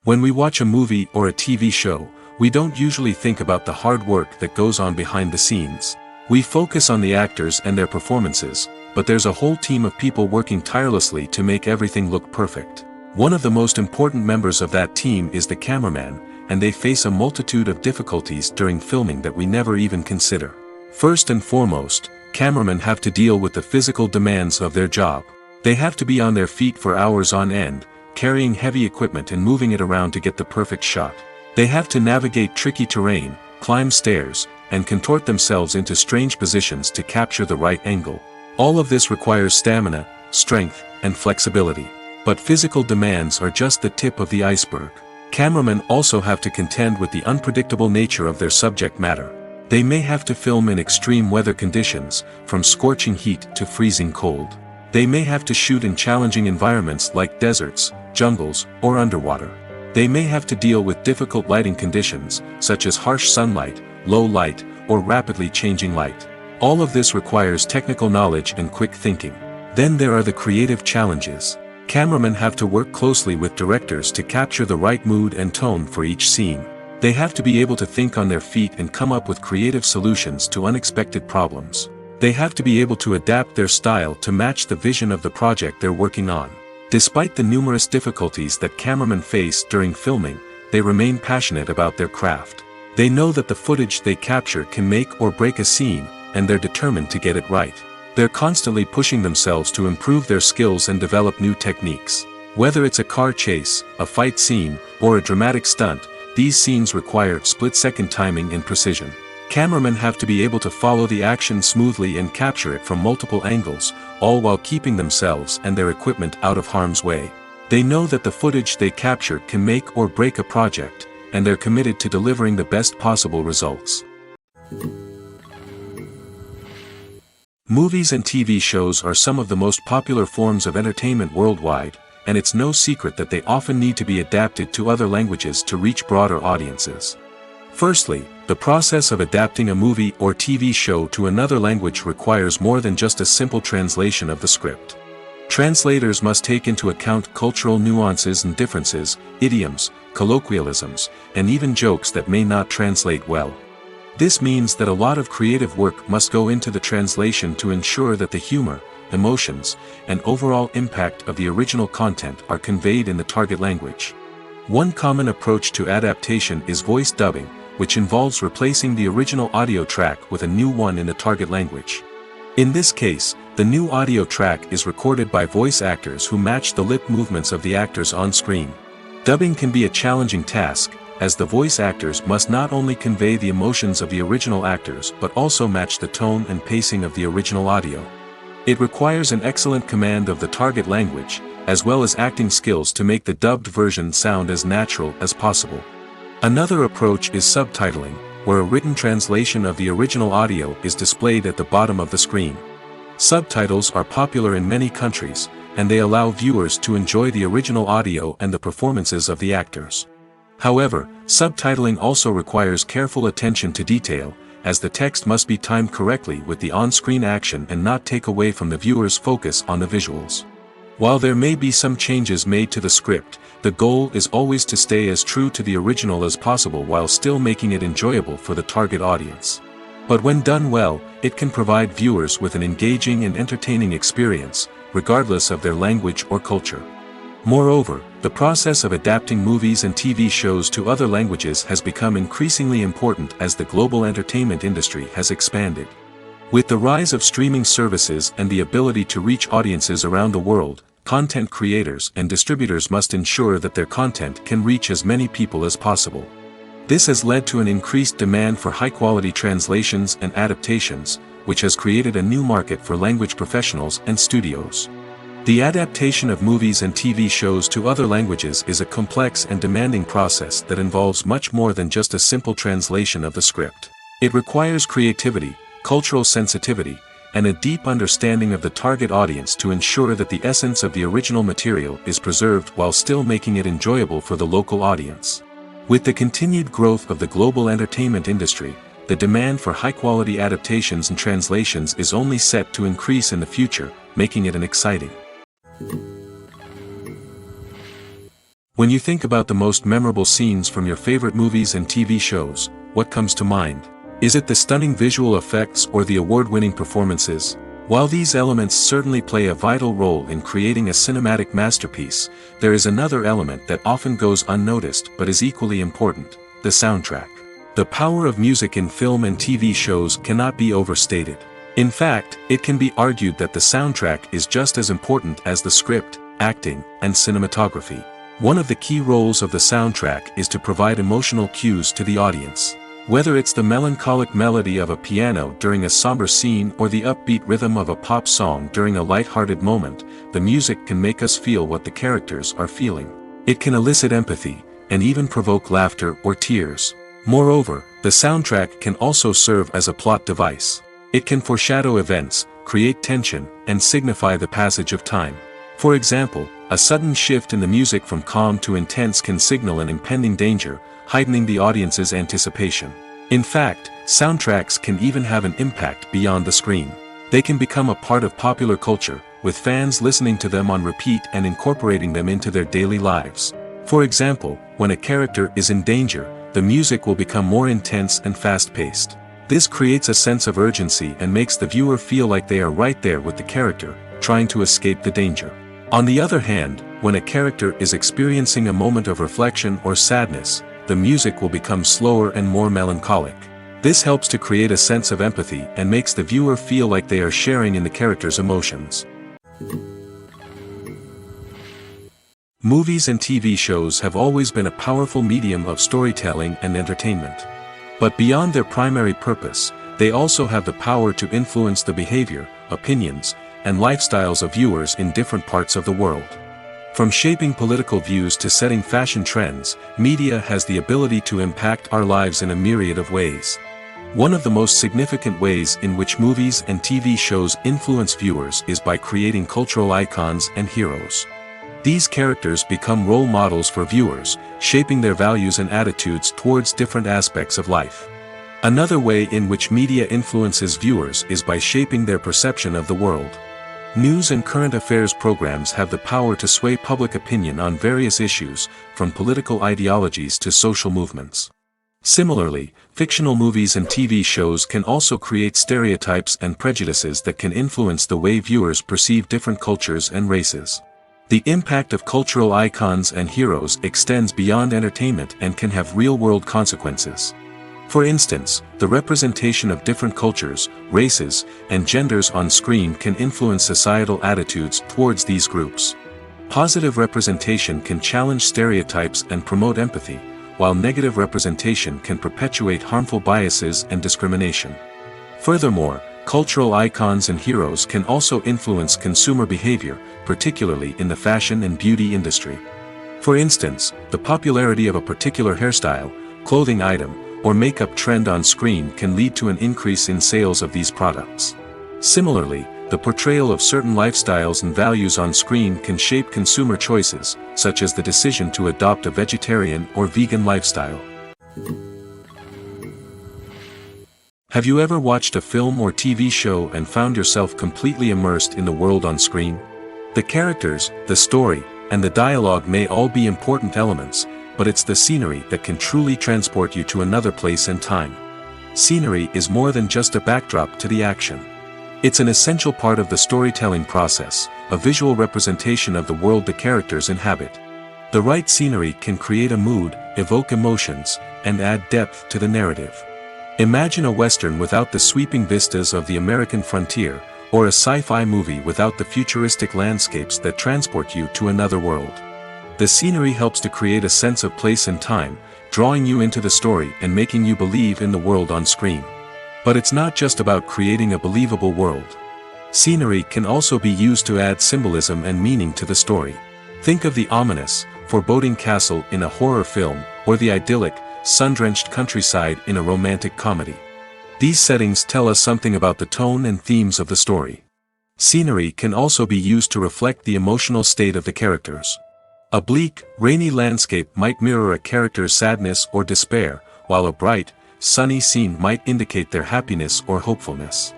When we watch a movie or a TV show, we don't usually think about the hard work that goes on behind the scenes. We focus on the actors and their performances, but there's a whole team of people working tirelessly to make everything look perfect. One of the most important members of that team is the cameraman, and they face a multitude of difficulties during filming that we never even consider. First and foremost, cameramen have to deal with the physical demands of their job. They have to be on their feet for hours on end, carrying heavy equipment and moving it around to get the perfect shot. They have to navigate tricky terrain, climb stairs, and contort themselves into strange positions to capture the right angle. All of this requires stamina, strength, and flexibility. But physical demands are just the tip of the iceberg. Cameramen also have to contend with the unpredictable nature of their subject matter. They may have to film in extreme weather conditions, from scorching heat to freezing cold. They may have to shoot in challenging environments like deserts, jungles, or underwater. They may have to deal with difficult lighting conditions, such as harsh sunlight, low light, or rapidly changing light. All of this requires technical knowledge and quick thinking. Then there are the creative challenges. Cameramen have to work closely with directors to capture the right mood and tone for each scene. They have to be able to think on their feet and come up with creative solutions to unexpected problems. They have to be able to adapt their style to match the vision of the project they're working on. Despite the numerous difficulties that cameramen face during filming, they remain passionate about their craft. They know that the footage they capture can make or break a scene, and they're determined to get it right. They're constantly pushing themselves to improve their skills and develop new techniques. Whether it's a car chase, a fight scene, or a dramatic stunt, these scenes require split-second timing and precision. Cameramen have to be able to follow the action smoothly and capture it from multiple angles, all while keeping themselves and their equipment out of harm's way. They know that the footage they capture can make or break a project, and they're committed to delivering the best possible results. Movies and TV shows are some of the most popular forms of entertainment worldwide, and it's no secret that they often need to be adapted to other languages to reach broader audiences. Firstly, the process of adapting a movie or TV show to another language requires more than just a simple translation of the script. Translators must take into account cultural nuances and differences, idioms, colloquialisms, and even jokes that may not translate well. This means that a lot of creative work must go into the translation to ensure that the humor, emotions, and overall impact of the original content are conveyed in the target language. One common approach to adaptation is voice dubbing, which involves replacing the original audio track with a new one in the target language. In this case, the new audio track is recorded by voice actors who match the lip movements of the actors on screen. Dubbing can be a challenging task, as the voice actors must not only convey the emotions of the original actors but also match the tone and pacing of the original audio. It requires an excellent command of the target language, as well as acting skills to make the dubbed version sound as natural as possible. Another approach is subtitling, where a written translation of the original audio is displayed at the bottom of the screen. Subtitles are popular in many countries, and they allow viewers to enjoy the original audio and the performances of the actors. However, subtitling also requires careful attention to detail, as the text must be timed correctly with the on-screen action and not take away from the viewer's focus on the visuals. While there may be some changes made to the script, the goal is always to stay as true to the original as possible while still making it enjoyable for the target audience. But when done well, it can provide viewers with an engaging and entertaining experience, regardless of their language or culture. Moreover, the process of adapting movies and TV shows to other languages has become increasingly important as the global entertainment industry has expanded. With the rise of streaming services and the ability to reach audiences around the world, content creators and distributors must ensure that their content can reach as many people as possible. This has led to an increased demand for high-quality translations and adaptations, which has created a new market for language professionals and studios. The adaptation of movies and TV shows to other languages is a complex and demanding process that involves much more than just a simple translation of the script. It requires creativity, cultural sensitivity, and a deep understanding of the target audience to ensure that the essence of the original material is preserved while still making it enjoyable for the local audience. With the continued growth of the global entertainment industry, the demand for high-quality adaptations and translations is only set to increase in the future, making it exciting. When you think about the most memorable scenes from your favorite movies and TV shows, what comes to mind? Is it the stunning visual effects or the award-winning performances? While these elements certainly play a vital role in creating a cinematic masterpiece, there is another element that often goes unnoticed but is equally important: the soundtrack. The power of music in film and TV shows cannot be overstated. In fact, it can be argued that the soundtrack is just as important as the script, acting, and cinematography. One of the key roles of the soundtrack is to provide emotional cues to the audience. Whether it's the melancholic melody of a piano during a somber scene or the upbeat rhythm of a pop song during a light-hearted moment, the music can make us feel what the characters are feeling. It can elicit empathy, and even provoke laughter or tears. Moreover, the soundtrack can also serve as a plot device. It can foreshadow events, create tension, and signify the passage of time. For example, a sudden shift in the music from calm to intense can signal an impending danger, heightening the audience's anticipation. In fact, soundtracks can even have an impact beyond the screen. They can become a part of popular culture, with fans listening to them on repeat and incorporating them into their daily lives. For example, when a character is in danger, the music will become more intense and fast-paced. This creates a sense of urgency and makes the viewer feel like they are right there with the character, trying to escape the danger. On the other hand, when a character is experiencing a moment of reflection or sadness, the music will become slower and more melancholic. This helps to create a sense of empathy and makes the viewer feel like they are sharing in the character's emotions. Movies and TV shows have always been a powerful medium of storytelling and entertainment. But beyond their primary purpose, they also have the power to influence the behavior, opinions, and lifestyles of viewers in different parts of the world. From shaping political views to setting fashion trends, media has the ability to impact our lives in a myriad of ways. One of the most significant ways in which movies and TV shows influence viewers is by creating cultural icons and heroes. These characters become role models for viewers, shaping their values and attitudes towards different aspects of life. Another way in which media influences viewers is by shaping their perception of the world. News and current affairs programs have the power to sway public opinion on various issues, from political ideologies to social movements. Similarly, fictional movies and TV shows can also create stereotypes and prejudices that can influence the way viewers perceive different cultures and races. The impact of cultural icons and heroes extends beyond entertainment and can have real-world consequences. For instance, the representation of different cultures, races, and genders on screen can influence societal attitudes towards these groups. Positive representation can challenge stereotypes and promote empathy, while negative representation can perpetuate harmful biases and discrimination. Furthermore, cultural icons and heroes can also influence consumer behavior, particularly in the fashion and beauty industry. For instance, the popularity of a particular hairstyle, clothing item, or makeup trend on screen can lead to an increase in sales of these products. Similarly, the portrayal of certain lifestyles and values on screen can shape consumer choices, such as the decision to adopt a vegetarian or vegan lifestyle. Have you ever watched a film or TV show and found yourself completely immersed in the world on screen? The characters, the story, and the dialogue may all be important elements, but it's the scenery that can truly transport you to another place and time. Scenery is more than just a backdrop to the action. It's an essential part of the storytelling process, a visual representation of the world the characters inhabit. The right scenery can create a mood, evoke emotions, and add depth to the narrative. Imagine a Western without the sweeping vistas of the American frontier, or a sci-fi movie without the futuristic landscapes that transport you to another world. The scenery helps to create a sense of place and time, drawing you into the story and making you believe in the world on screen. But it's not just about creating a believable world. Scenery can also be used to add symbolism and meaning to the story. Think of the ominous, foreboding castle in a horror film, or the idyllic, sun-drenched countryside in a romantic comedy. These settings tell us something about the tone and themes of the story. Scenery can also be used to reflect the emotional state of the characters. A bleak, rainy landscape might mirror a character's sadness or despair, while a bright, sunny scene might indicate their happiness or hopefulness.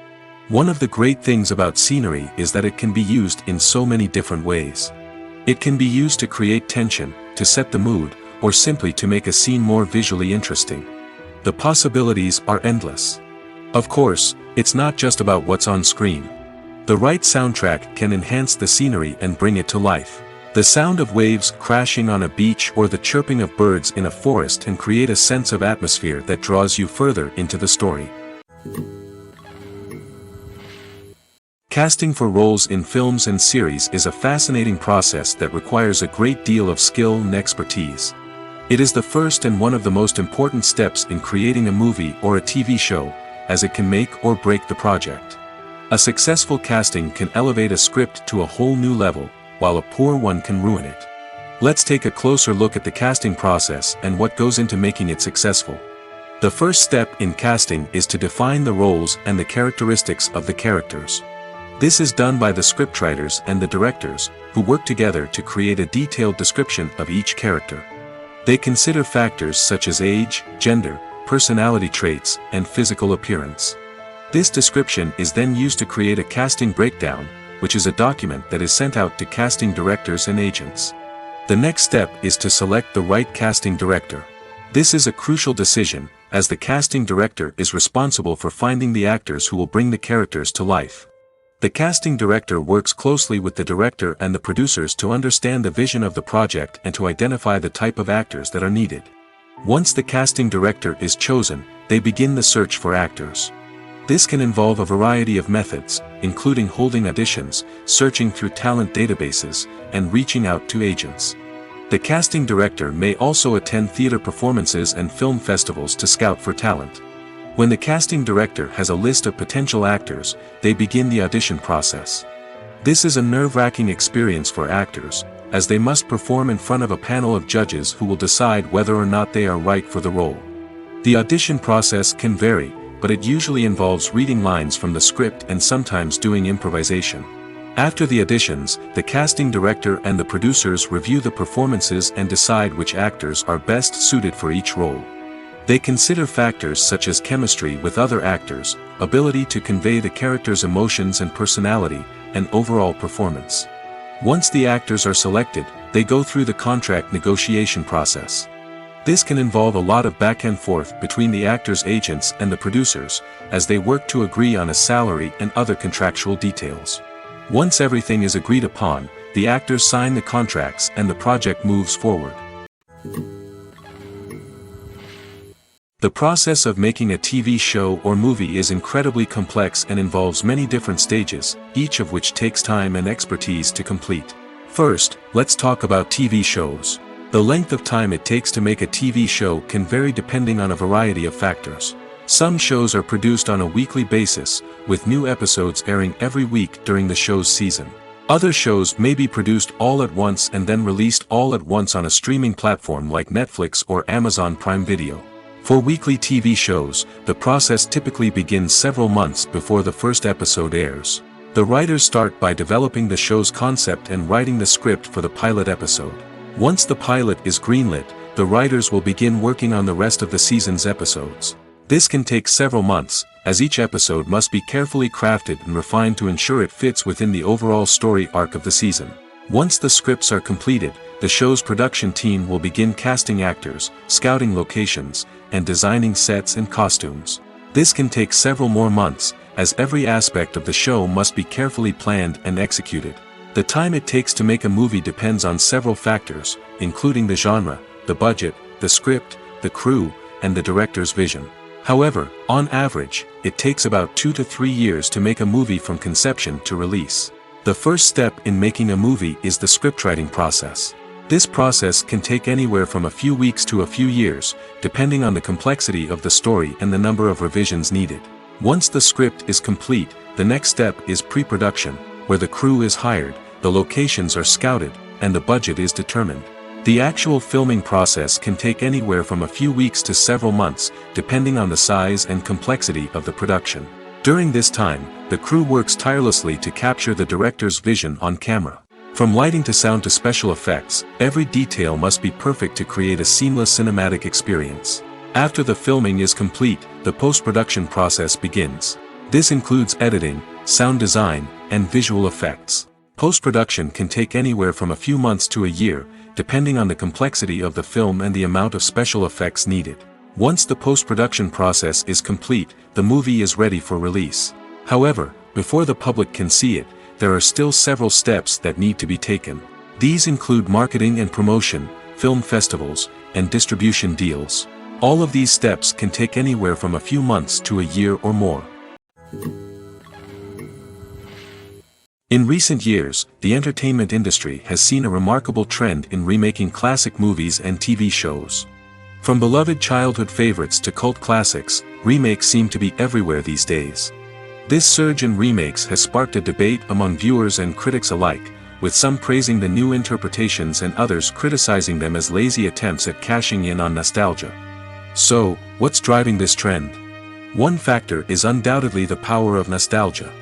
One of the great things about scenery is that it can be used in so many different ways. It can be used to create tension, to set the mood, or simply to make a scene more visually interesting. The possibilities are endless. Of course, it's not just about what's on screen. The right soundtrack can enhance the scenery and bring it to life. The sound of waves crashing on a beach or the chirping of birds in a forest can create a sense of atmosphere that draws you further into the story. Casting for roles in films and series is a fascinating process that requires a great deal of skill and expertise. It is the first and one of the most important steps in creating a movie or a TV show, as it can make or break the project. A successful casting can elevate a script to a whole new level, while a poor one can ruin it. Let's take a closer look at the casting process and what goes into making it successful. The first step in casting is to define the roles and the characteristics of the characters. This is done by the scriptwriters and the directors, who work together to create a detailed description of each character. They consider factors such as age, gender, personality traits, and physical appearance. This description is then used to create a casting breakdown, which is a document that is sent out to casting directors and agents. The next step is to select the right casting director. This is a crucial decision, as the casting director is responsible for finding the actors who will bring the characters to life. The casting director works closely with the director and the producers to understand the vision of the project and to identify the type of actors that are needed. Once the casting director is chosen, they begin the search for actors. This can involve a variety of methods, including holding auditions, searching through talent databases, and reaching out to agents. The casting director may also attend theater performances and film festivals to scout for talent. When the casting director has a list of potential actors, they begin the audition process. This is a nerve-wracking experience for actors, as they must perform in front of a panel of judges who will decide whether or not they are right for the role. The audition process can vary, but it usually involves reading lines from the script and sometimes doing improvisation. After the auditions, the casting director and the producers review the performances and decide which actors are best suited for each role. They consider factors such as chemistry with other actors, ability to convey the character's emotions and personality, and overall performance. Once the actors are selected, they go through the contract negotiation process. This can involve a lot of back and forth between the actors' agents and the producers, as they work to agree on a salary and other contractual details. Once everything is agreed upon, the actors sign the contracts and the project moves forward. The process of making a TV show or movie is incredibly complex and involves many different stages, each of which takes time and expertise to complete. First, let's talk about TV shows. The length of time it takes to make a TV show can vary depending on a variety of factors. Some shows are produced on a weekly basis, with new episodes airing every week during the show's season. Other shows may be produced all at once and then released all at once on a streaming platform like Netflix or Amazon Prime Video. For weekly TV shows, the process typically begins several months before the first episode airs. The writers start by developing the show's concept and writing the script for the pilot episode. Once the pilot is greenlit, the writers will begin working on the rest of the season's episodes. This can take several months, as each episode must be carefully crafted and refined to ensure it fits within the overall story arc of the season. Once the scripts are completed, the show's production team will begin casting actors, scouting locations, and designing sets and costumes. This can take several more months, as every aspect of the show must be carefully planned and executed. The time it takes to make a movie depends on several factors, including the genre, the budget, the script, the crew, and the director's vision. However, on average, it takes about 2 to 3 years to make a movie from conception to release. The first step in making a movie is the scriptwriting process. This process can take anywhere from a few weeks to a few years, depending on the complexity of the story and the number of revisions needed. Once the script is complete, the next step is pre-production, where the crew is hired, the locations are scouted, and the budget is determined. The actual filming process can take anywhere from a few weeks to several months, depending on the size and complexity of the production. During this time, the crew works tirelessly to capture the director's vision on camera. From lighting to sound to special effects, every detail must be perfect to create a seamless cinematic experience. After the filming is complete, the post-production process begins. This includes editing, sound design, and visual effects. Post-production can take anywhere from a few months to a year, depending on the complexity of the film and the amount of special effects needed. Once the post-production process is complete, the movie is ready for release. However, before the public can see it, there are still several steps that need to be taken. These include marketing and promotion, film festivals, and distribution deals. All of these steps can take anywhere from a few months to a year or more. In recent years, the entertainment industry has seen a remarkable trend in remaking classic movies and TV shows. From beloved childhood favorites to cult classics, remakes seem to be everywhere these days. This surge in remakes has sparked a debate among viewers and critics alike, with some praising the new interpretations and others criticizing them as lazy attempts at cashing in on nostalgia. So, what's driving this trend? One factor is undoubtedly the power of nostalgia.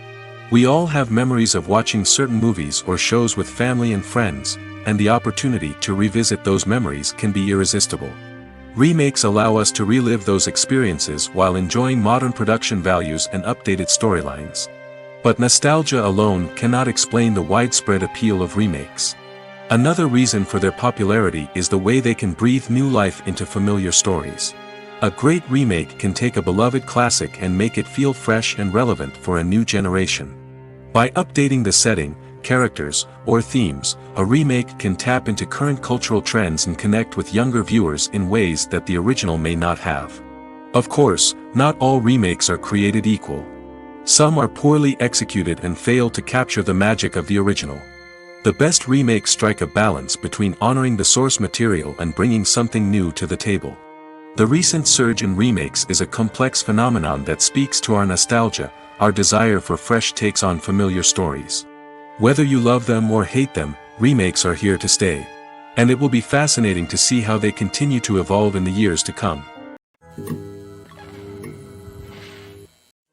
We all have memories of watching certain movies or shows with family and friends, and the opportunity to revisit those memories can be irresistible. Remakes allow us to relive those experiences while enjoying modern production values and updated storylines. But nostalgia alone cannot explain the widespread appeal of remakes. Another reason for their popularity is the way they can breathe new life into familiar stories. A great remake can take a beloved classic and make it feel fresh and relevant for a new generation. By updating the setting, characters, or themes, a remake can tap into current cultural trends and connect with younger viewers in ways that the original may not have. Of course, not all remakes are created equal. Some are poorly executed and fail to capture the magic of the original. The best remakes strike a balance between honoring the source material and bringing something new to the table. The recent surge in remakes is a complex phenomenon that speaks to our nostalgia, our desire for fresh takes on familiar stories. Whether you love them or hate them, remakes are here to stay. And it will be fascinating to see how they continue to evolve in the years to come.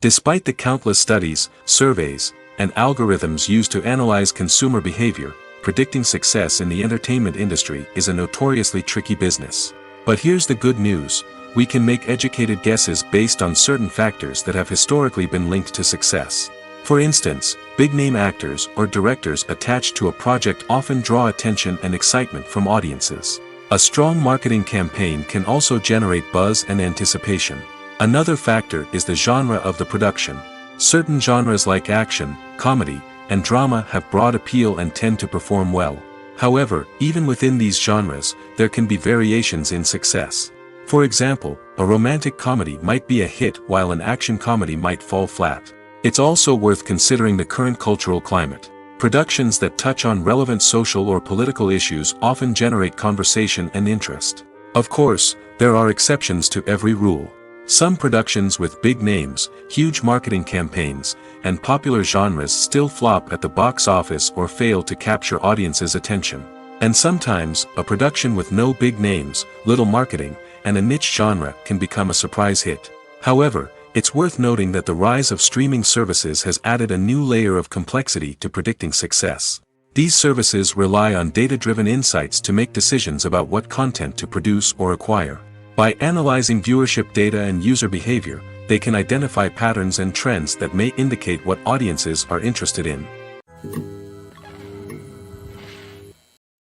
Despite the countless studies, surveys, and algorithms used to analyze consumer behavior, predicting success in the entertainment industry is a notoriously tricky business. But here's the good news: we can make educated guesses based on certain factors that have historically been linked to success. For instance, big-name actors or directors attached to a project often draw attention and excitement from audiences. A strong marketing campaign can also generate buzz and anticipation. Another factor is the genre of the production. Certain genres like action, comedy, and drama have broad appeal and tend to perform well. However, even within these genres, there can be variations in success. For example, a romantic comedy might be a hit while an action comedy might fall flat. It's also worth considering the current cultural climate. Productions that touch on relevant social or political issues often generate conversation and interest. Of course, there are exceptions to every rule. Some productions with big names, huge marketing campaigns, and popular genres still flop at the box office or fail to capture audiences' attention. And sometimes, a production with no big names, little marketing, and a niche genre can become a surprise hit. However, it's worth noting that the rise of streaming services has added a new layer of complexity to predicting success. These services rely on data-driven insights to make decisions about what content to produce or acquire. By analyzing viewership data and user behavior, they can identify patterns and trends that may indicate what audiences are interested in.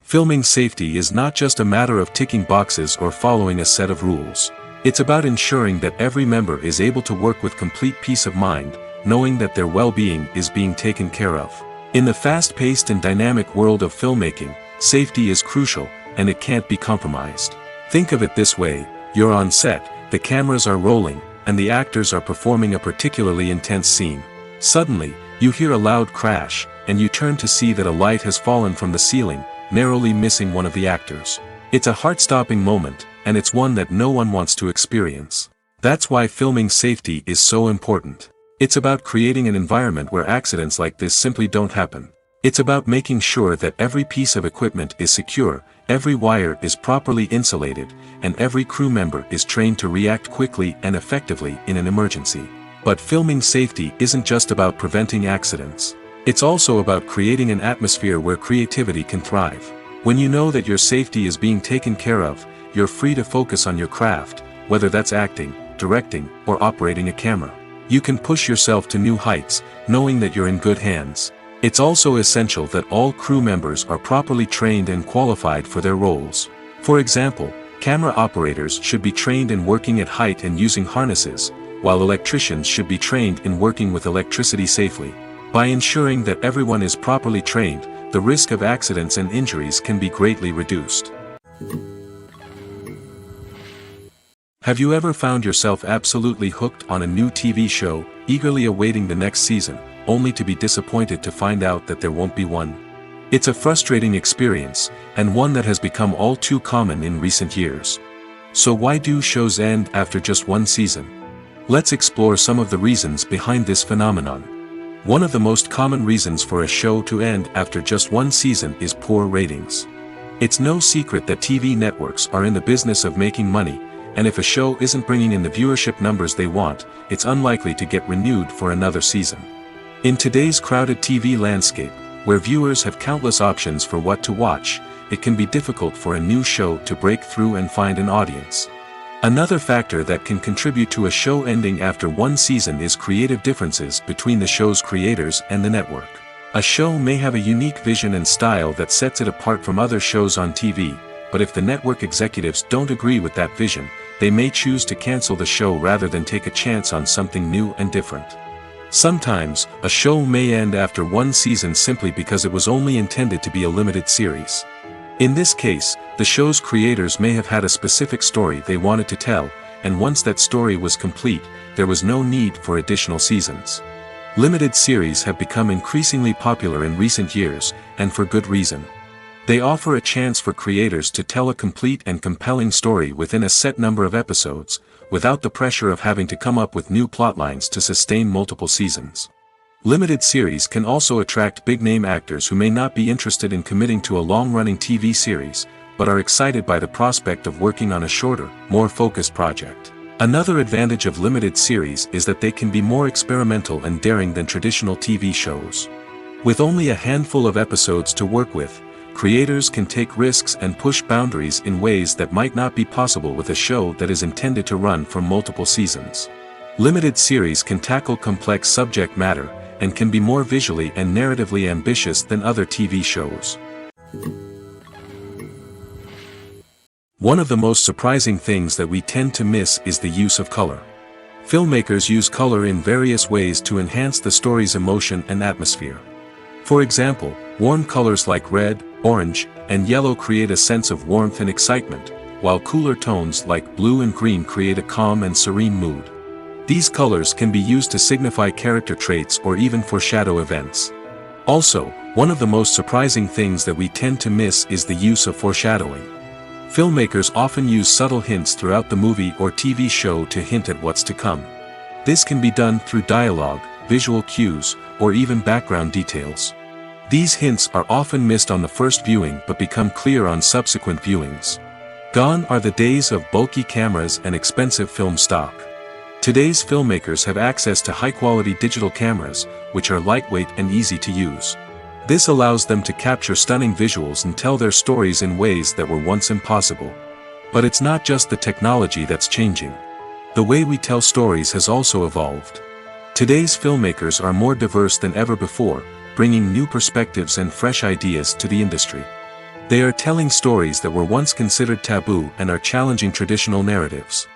Filming safety is not just a matter of ticking boxes or following a set of rules. It's about ensuring that every member is able to work with complete peace of mind, knowing that their well-being is being taken care of. In the fast-paced and dynamic world of filmmaking, safety is crucial, and it can't be compromised. Think of it this way: you're on set, the cameras are rolling, and the actors are performing a particularly intense scene. Suddenly, you hear a loud crash, and you turn to see that a light has fallen from the ceiling, narrowly missing one of the actors. It's a heart-stopping moment, and it's one that no one wants to experience. That's why filming safety is so important. It's about creating an environment where accidents like this simply don't happen. It's about making sure that every piece of equipment is secure, every wire is properly insulated, and every crew member is trained to react quickly and effectively in an emergency. But filming safety isn't just about preventing accidents. It's also about creating an atmosphere where creativity can thrive. When you know that your safety is being taken care of, you're free to focus on your craft, whether that's acting, directing, or operating a camera. You can push yourself to new heights, knowing that you're in good hands. It's also essential that all crew members are properly trained and qualified for their roles. For example, camera operators should be trained in working at height and using harnesses, while electricians should be trained in working with electricity safely. By ensuring that everyone is properly trained, the risk of accidents and injuries can be greatly reduced. Have you ever found yourself absolutely hooked on a new TV show, eagerly awaiting the next season, only to be disappointed to find out that there won't be one? It's a frustrating experience, and one that has become all too common in recent years. So why do shows end after just one season? Let's explore some of the reasons behind this phenomenon. One of the most common reasons for a show to end after just one season is poor ratings. It's no secret that TV networks are in the business of making money, and if a show isn't bringing in the viewership numbers they want, it's unlikely to get renewed for another season. In today's crowded TV landscape, where viewers have countless options for what to watch, it can be difficult for a new show to break through and find an audience. Another factor that can contribute to a show ending after one season is creative differences between the show's creators and the network. A show may have a unique vision and style that sets it apart from other shows on TV, but if the network executives don't agree with that vision, they may choose to cancel the show rather than take a chance on something new and different. Sometimes, a show may end after one season simply because it was only intended to be a limited series. In this case, the show's creators may have had a specific story they wanted to tell, and once that story was complete, there was no need for additional seasons. Limited series have become increasingly popular in recent years, and for good reason. They offer a chance for creators to tell a complete and compelling story within a set number of episodes, without the pressure of having to come up with new plotlines to sustain multiple seasons. Limited series can also attract big-name actors who may not be interested in committing to a long-running TV series, but are excited by the prospect of working on a shorter, more focused project. Another advantage of limited series is that they can be more experimental and daring than traditional TV shows. With only a handful of episodes to work with, creators can take risks and push boundaries in ways that might not be possible with a show that is intended to run for multiple seasons. Limited series can tackle complex subject matter, and can be more visually and narratively ambitious than other TV shows. One of the most surprising things that we tend to miss is the use of color. Filmmakers use color in various ways to enhance the story's emotion and atmosphere. For example, warm colors like red, orange, and yellow create a sense of warmth and excitement, while cooler tones like blue and green create a calm and serene mood. These colors can be used to signify character traits or even foreshadow events. Also, one of the most surprising things that we tend to miss is the use of foreshadowing. Filmmakers often use subtle hints throughout the movie or TV show to hint at what's to come. This can be done through dialogue, visual cues, or even background details. These hints are often missed on the first viewing but become clear on subsequent viewings. Gone are the days of bulky cameras and expensive film stock. Today's filmmakers have access to high-quality digital cameras, which are lightweight and easy to use. This allows them to capture stunning visuals and tell their stories in ways that were once impossible. But it's not just the technology that's changing. The way we tell stories has also evolved. Today's filmmakers are more diverse than ever before, bringing new perspectives and fresh ideas to the industry. They are telling stories that were once considered taboo and are challenging traditional narratives.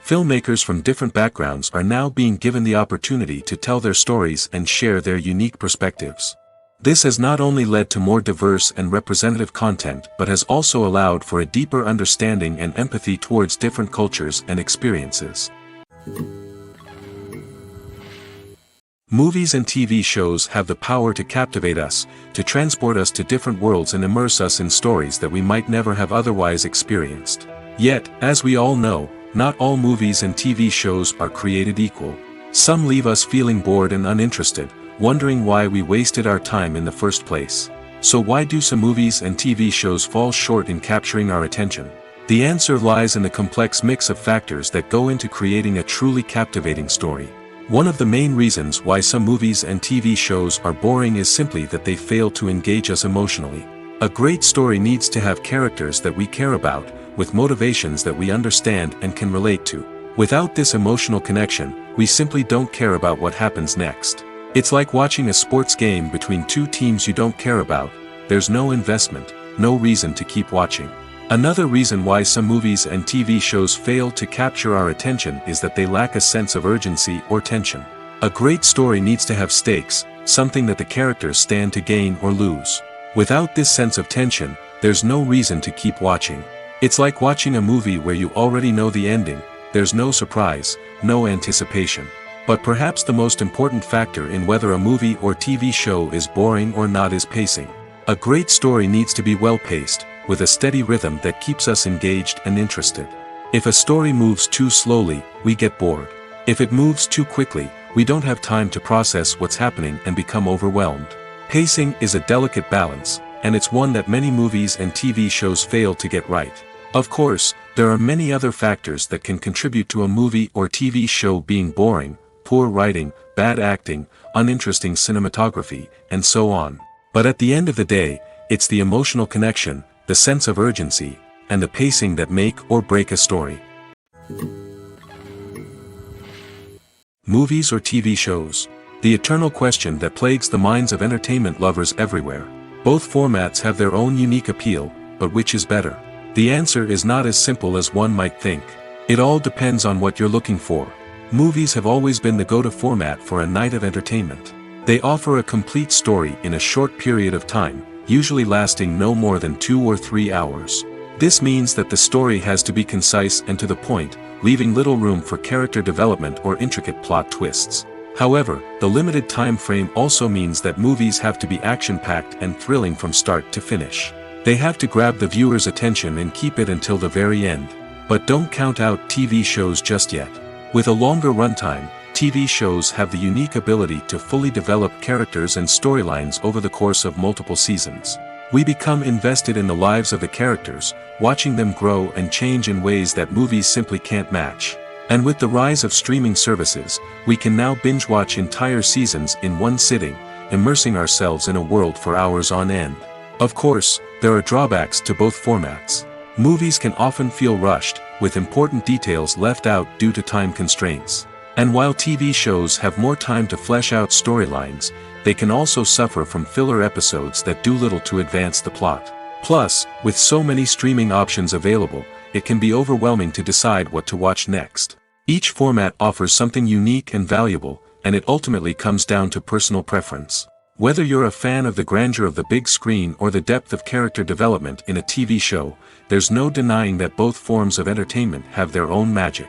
Filmmakers from different backgrounds are now being given the opportunity to tell their stories and share their unique perspectives. This has not only led to more diverse and representative content but has also allowed for a deeper understanding and empathy towards different cultures and experiences. Movies and TV shows have the power to captivate us, to transport us to different worlds and immerse us in stories that we might never have otherwise experienced. Yet, as we all know, not all movies and TV shows are created equal. Some leave us feeling bored and uninterested, wondering why we wasted our time in the first place. So why do some movies and TV shows fall short in capturing our attention? The answer lies in the complex mix of factors that go into creating a truly captivating story. One of the main reasons why some movies and TV shows are boring is simply that they fail to engage us emotionally. A great story needs to have characters that we care about, with motivations that we understand and can relate to. Without this emotional connection, we simply don't care about what happens next. It's like watching a sports game between two teams you don't care about. There's no investment, no reason to keep watching. Another reason why some movies and TV shows fail to capture our attention is that they lack a sense of urgency or tension. A great story needs to have stakes, something that the characters stand to gain or lose. Without this sense of tension, there's no reason to keep watching. It's like watching a movie where you already know the ending, there's no surprise, no anticipation. But perhaps the most important factor in whether a movie or TV show is boring or not is pacing. A great story needs to be well-paced, with a steady rhythm that keeps us engaged and interested. If a story moves too slowly, we get bored. If it moves too quickly, we don't have time to process what's happening and become overwhelmed. Pacing is a delicate balance, and it's one that many movies and TV shows fail to get right. Of course, there are many other factors that can contribute to a movie or TV show being boring: poor writing, bad acting, uninteresting cinematography, and so on. But at the end of the day, it's the emotional connection, the sense of urgency, and the pacing that make or break a story. Movies or TV shows? The eternal question that plagues the minds of entertainment lovers everywhere. Both formats have their own unique appeal, but which is better? The answer is not as simple as one might think. It all depends on what you're looking for. Movies have always been the go-to format for a night of entertainment. They offer a complete story in a short period of time, usually lasting no more than 2 or 3 hours. This means that the story has to be concise and to the point, leaving little room for character development or intricate plot twists. However, the limited time frame also means that movies have to be action-packed and thrilling from start to finish. They have to grab the viewer's attention and keep it until the very end. But don't count out TV shows just yet. With a longer runtime, TV shows have the unique ability to fully develop characters and storylines over the course of multiple seasons. We become invested in the lives of the characters, watching them grow and change in ways that movies simply can't match. And with the rise of streaming services, we can now binge-watch entire seasons in one sitting, immersing ourselves in a world for hours on end. Of course, there are drawbacks to both formats. Movies can often feel rushed, with important details left out due to time constraints. And while TV shows have more time to flesh out storylines, they can also suffer from filler episodes that do little to advance the plot. Plus, with so many streaming options available, it can be overwhelming to decide what to watch next. Each format offers something unique and valuable, and it ultimately comes down to personal preference. Whether you're a fan of the grandeur of the big screen or the depth of character development in a TV show, there's no denying that both forms of entertainment have their own magic.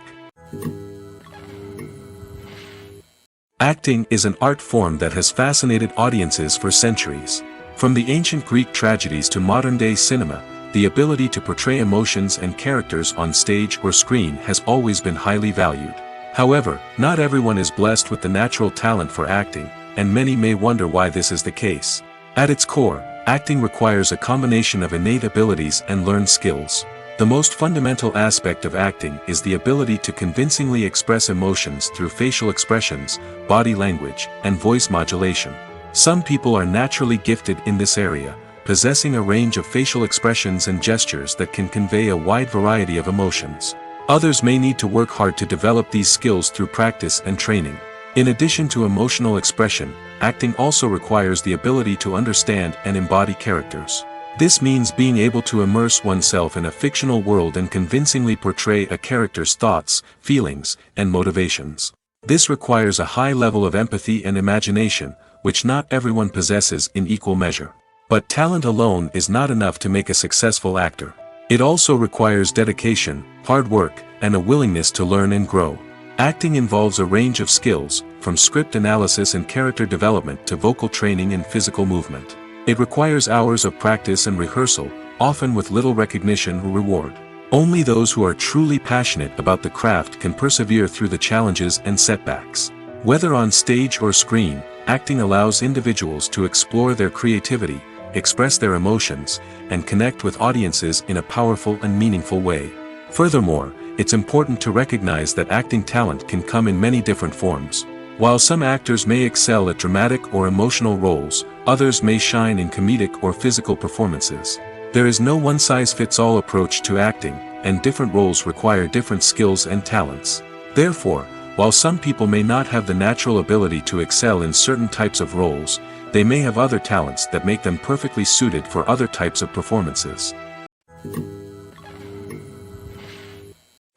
Acting is an art form that has fascinated audiences for centuries. From the ancient Greek tragedies to modern-day cinema, the ability to portray emotions and characters on stage or screen has always been highly valued. However, not everyone is blessed with the natural talent for acting, and many may wonder why this is the case. At its core, acting requires a combination of innate abilities and learned skills. The most fundamental aspect of acting is the ability to convincingly express emotions through facial expressions, body language, and voice modulation. Some people are naturally gifted in this area, possessing a range of facial expressions and gestures that can convey a wide variety of emotions. Others may need to work hard to develop these skills through practice and training. In addition to emotional expression, acting also requires the ability to understand and embody characters. This means being able to immerse oneself in a fictional world and convincingly portray a character's thoughts, feelings, and motivations. This requires a high level of empathy and imagination, which not everyone possesses in equal measure. But talent alone is not enough to make a successful actor. It also requires dedication, hard work, and a willingness to learn and grow. Acting involves a range of skills, from script analysis and character development to vocal training and physical movement. It requires hours of practice and rehearsal, often with little recognition or reward. Only those who are truly passionate about the craft can persevere through the challenges and setbacks. Whether on stage or screen, acting allows individuals to explore their creativity, express their emotions, and connect with audiences in a powerful and meaningful way. Furthermore, it's important to recognize that acting talent can come in many different forms. While some actors may excel at dramatic or emotional roles, others may shine in comedic or physical performances. There is no one-size-fits-all approach to acting, and different roles require different skills and talents. Therefore, while some people may not have the natural ability to excel in certain types of roles, they may have other talents that make them perfectly suited for other types of performances.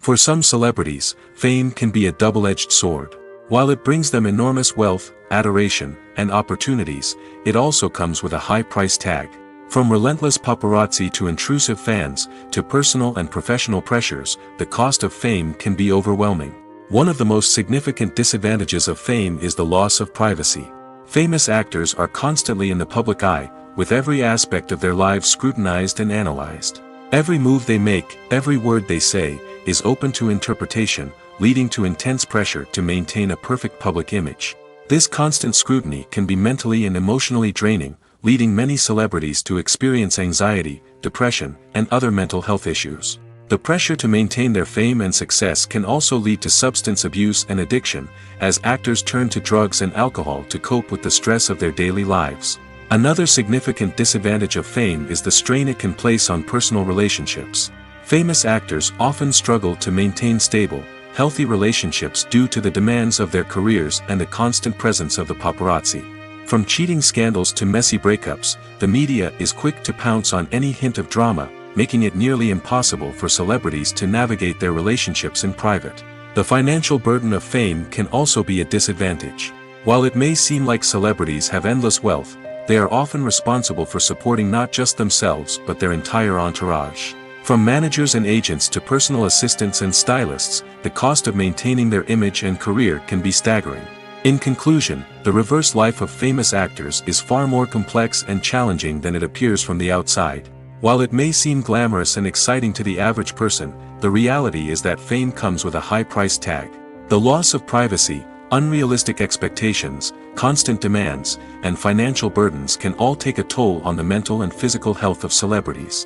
For some celebrities, fame can be a double-edged sword. While it brings them enormous wealth, adoration, and opportunities, it also comes with a high price tag. From relentless paparazzi to intrusive fans, to personal and professional pressures, the cost of fame can be overwhelming. One of the most significant disadvantages of fame is the loss of privacy. Famous actors are constantly in the public eye, with every aspect of their lives scrutinized and analyzed. Every move they make, every word they say, is open to interpretation, leading to intense pressure to maintain a perfect public image. This constant scrutiny can be mentally and emotionally draining, leading many celebrities to experience anxiety, depression, and other mental health issues. The pressure to maintain their fame and success can also lead to substance abuse and addiction, as actors turn to drugs and alcohol to cope with the stress of their daily lives. Another significant disadvantage of fame is the strain it can place on personal relationships. Famous actors often struggle to maintain stable, healthy relationships due to the demands of their careers and the constant presence of the paparazzi. From cheating scandals to messy breakups, the media is quick to pounce on any hint of drama, making it nearly impossible for celebrities to navigate their relationships in private. The financial burden of fame can also be a disadvantage. While it may seem like celebrities have endless wealth, they are often responsible for supporting not just themselves but their entire entourage. From managers and agents to personal assistants and stylists, the cost of maintaining their image and career can be staggering. In conclusion, the reverse life of famous actors is far more complex and challenging than it appears from the outside. While it may seem glamorous and exciting to the average person, the reality is that fame comes with a high price tag. The loss of privacy, unrealistic expectations, constant demands, and financial burdens can all take a toll on the mental and physical health of celebrities.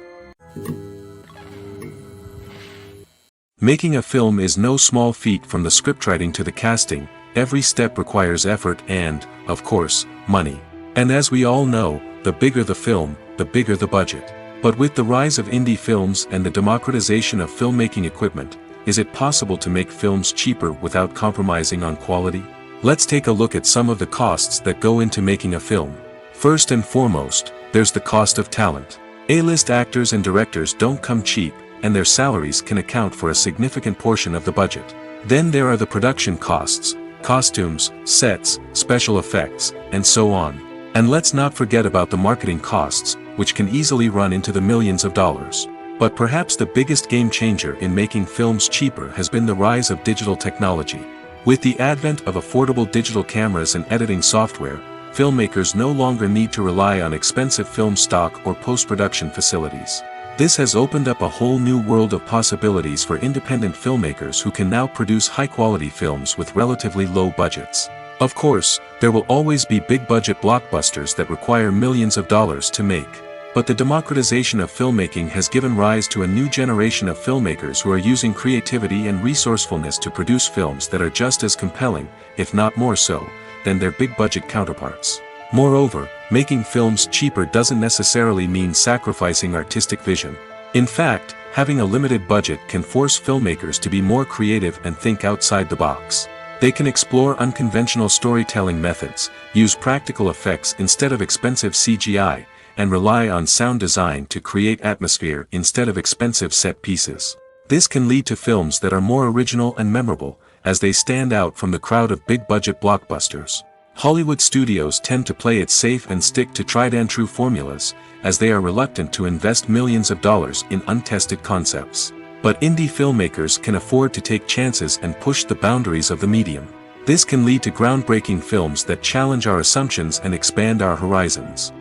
Making a film is no small feat. From the scriptwriting to the casting, every step requires effort and, of course, money. And as we all know, the bigger the film, the bigger the budget. But with the rise of indie films and the democratization of filmmaking equipment, is it possible to make films cheaper without compromising on quality? Let's take a look at some of the costs that go into making a film. First and foremost, there's the cost of talent. A-list actors and directors don't come cheap, and their salaries can account for a significant portion of the budget. Then there are the production costs, costumes, sets, special effects, and so on. And let's not forget about the marketing costs, which can easily run into the millions of dollars. But perhaps the biggest game changer in making films cheaper has been the rise of digital technology. With the advent of affordable digital cameras and editing software, filmmakers no longer need to rely on expensive film stock or post-production facilities. This has opened up a whole new world of possibilities for independent filmmakers who can now produce high-quality films with relatively low budgets. Of course, there will always be big-budget blockbusters that require millions of dollars to make. But the democratization of filmmaking has given rise to a new generation of filmmakers who are using creativity and resourcefulness to produce films that are just as compelling, if not more so, than their big-budget counterparts. Moreover, making films cheaper doesn't necessarily mean sacrificing artistic vision. In fact, having a limited budget can force filmmakers to be more creative and think outside the box. They can explore unconventional storytelling methods, use practical effects instead of expensive CGI, and rely on sound design to create atmosphere instead of expensive set pieces. This can lead to films that are more original and memorable, as they stand out from the crowd of big-budget blockbusters. Hollywood studios tend to play it safe and stick to tried-and-true formulas, as they are reluctant to invest millions of dollars in untested concepts. But indie filmmakers can afford to take chances and push the boundaries of the medium. This can lead to groundbreaking films that challenge our assumptions and expand our horizons.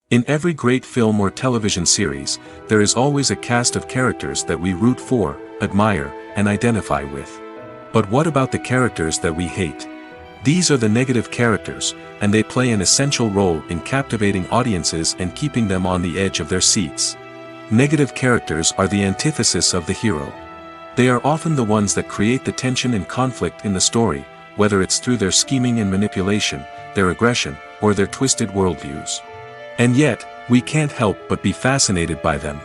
In every great film or television series, there is always a cast of characters that we root for, admire, and identify with. But what about the characters that we hate? These are the negative characters, and they play an essential role in captivating audiences and keeping them on the edge of their seats. Negative characters are the antithesis of the hero. They are often the ones that create the tension and conflict in the story, whether it's through their scheming and manipulation, their aggression, or their twisted worldviews. And yet, we can't help but be fascinated by them.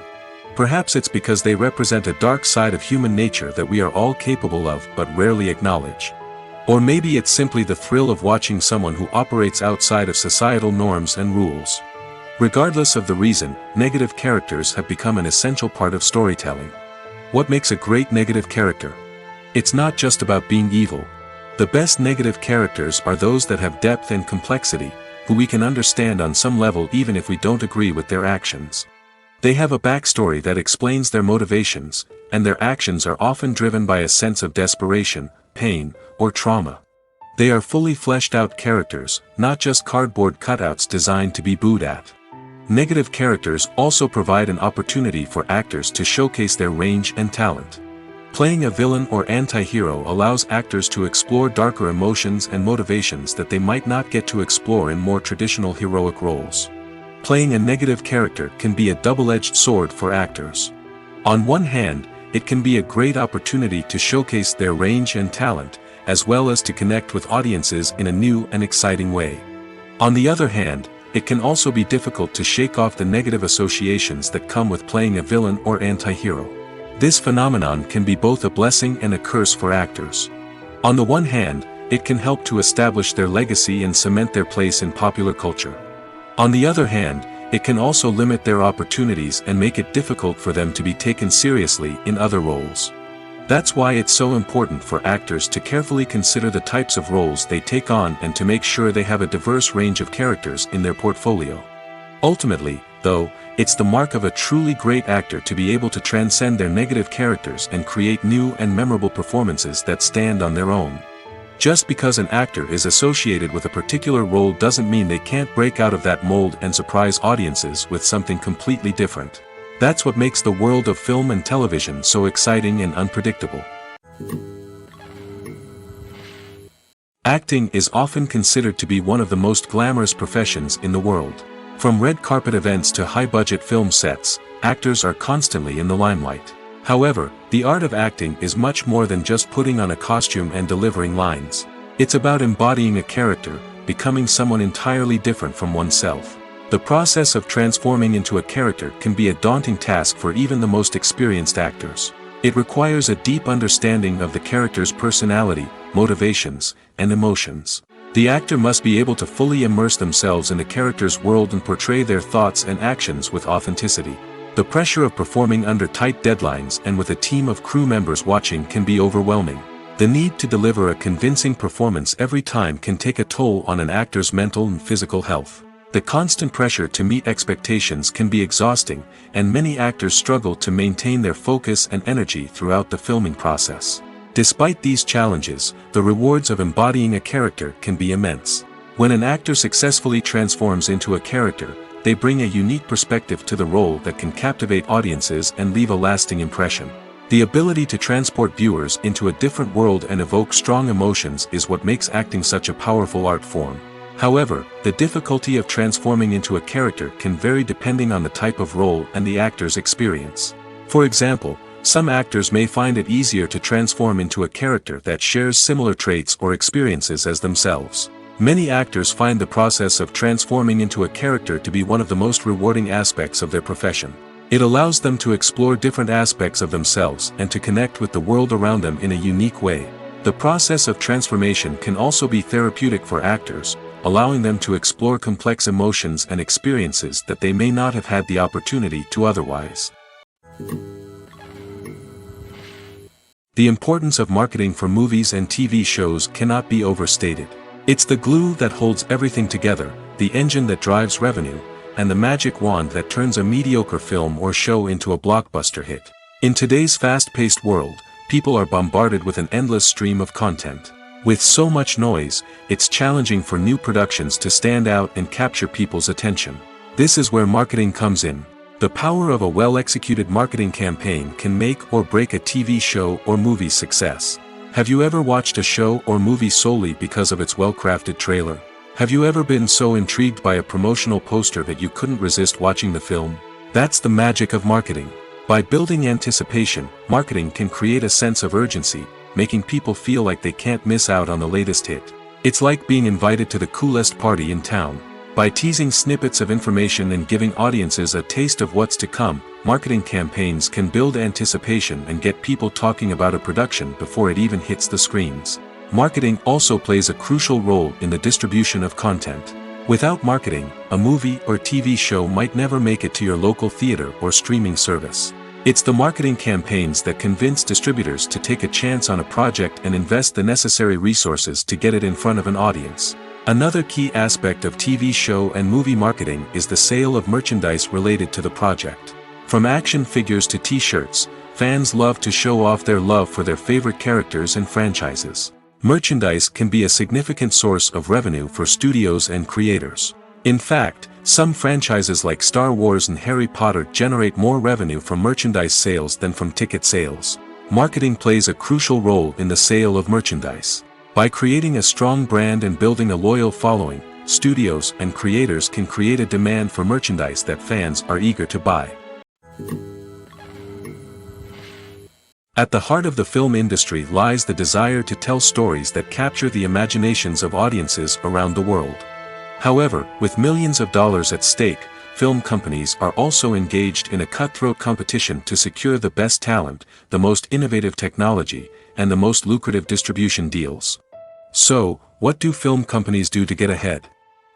Perhaps it's because they represent a dark side of human nature that we are all capable of but rarely acknowledge. Or maybe it's simply the thrill of watching someone who operates outside of societal norms and rules. Regardless of the reason, negative characters have become an essential part of storytelling. What makes a great negative character? It's not just about being evil. The best negative characters are those that have depth and complexity, who we can understand on some level even if we don't agree with their actions. They have a backstory that explains their motivations, and their actions are often driven by a sense of desperation, pain, or trauma. They are fully fleshed out characters, not just cardboard cutouts designed to be booed at. Negative characters also provide an opportunity for actors to showcase their range and talent. Playing a villain or anti-hero allows actors to explore darker emotions and motivations that they might not get to explore in more traditional heroic roles. Playing a negative character can be a double-edged sword for actors. On one hand, it can be a great opportunity to showcase their range and talent, as well as to connect with audiences in a new and exciting way. On the other hand, it can also be difficult to shake off the negative associations that come with playing a villain or anti-hero. This phenomenon can be both a blessing and a curse for actors. On the one hand, it can help to establish their legacy and cement their place in popular culture. On the other hand, it can also limit their opportunities and make it difficult for them to be taken seriously in other roles. That's why it's so important for actors to carefully consider the types of roles they take on and to make sure they have a diverse range of characters in their portfolio. Ultimately, though, it's the mark of a truly great actor to be able to transcend their negative characters and create new and memorable performances that stand on their own. Just because an actor is associated with a particular role doesn't mean they can't break out of that mold and surprise audiences with something completely different. That's what makes the world of film and television so exciting and unpredictable. Acting is often considered to be one of the most glamorous professions in the world. From red carpet events to high-budget film sets, actors are constantly in the limelight. However, the art of acting is much more than just putting on a costume and delivering lines. It's about embodying a character, becoming someone entirely different from oneself. The process of transforming into a character can be a daunting task for even the most experienced actors. It requires a deep understanding of the character's personality, motivations, and emotions. The actor must be able to fully immerse themselves in the character's world and portray their thoughts and actions with authenticity. The pressure of performing under tight deadlines and with a team of crew members watching can be overwhelming. The need to deliver a convincing performance every time can take a toll on an actor's mental and physical health. The constant pressure to meet expectations can be exhausting, and many actors struggle to maintain their focus and energy throughout the filming process. Despite these challenges, the rewards of embodying a character can be immense. When an actor successfully transforms into a character, they bring a unique perspective to the role that can captivate audiences and leave a lasting impression. The ability to transport viewers into a different world and evoke strong emotions is what makes acting such a powerful art form. However, the difficulty of transforming into a character can vary depending on the type of role and the actor's experience. For example, some actors may find it easier to transform into a character that shares similar traits or experiences as themselves. Many actors find the process of transforming into a character to be one of the most rewarding aspects of their profession. It allows them to explore different aspects of themselves and to connect with the world around them in a unique way. The process of transformation can also be therapeutic for actors, allowing them to explore complex emotions and experiences that they may not have had the opportunity to otherwise. The importance of marketing for movies and TV shows cannot be overstated. It's the glue that holds everything together, the engine that drives revenue, and the magic wand that turns a mediocre film or show into a blockbuster hit. In today's fast-paced world, people are bombarded with an endless stream of content. With so much noise, it's challenging for new productions to stand out and capture people's attention. This is where marketing comes in. The power of a well-executed marketing campaign can make or break a TV show or movie's success. Have you ever watched a show or movie solely because of its well-crafted trailer? Have you ever been so intrigued by a promotional poster that you couldn't resist watching the film? That's the magic of marketing. By building anticipation, marketing can create a sense of urgency, making people feel like they can't miss out on the latest hit. It's like being invited to the coolest party in town. By teasing snippets of information and giving audiences a taste of what's to come, marketing campaigns can build anticipation and get people talking about a production before it even hits the screens. Marketing also plays a crucial role in the distribution of content. Without marketing, a movie or TV show might never make it to your local theater or streaming service. It's the marketing campaigns that convince distributors to take a chance on a project and invest the necessary resources to get it in front of an audience. Another key aspect of TV show and movie marketing is the sale of merchandise related to the project. From action figures to t-shirts, fans love to show off their love for their favorite characters and franchises. Merchandise can be a significant source of revenue for studios and creators. In fact, some franchises like Star Wars and Harry Potter generate more revenue from merchandise sales than from ticket sales. Marketing plays a crucial role in the sale of merchandise. By creating a strong brand and building a loyal following, studios and creators can create a demand for merchandise that fans are eager to buy. At the heart of the film industry lies the desire to tell stories that capture the imaginations of audiences around the world. However, with millions of dollars at stake, film companies are also engaged in a cutthroat competition to secure the best talent, the most innovative technology, and the most lucrative distribution deals. So, what do film companies do to get ahead?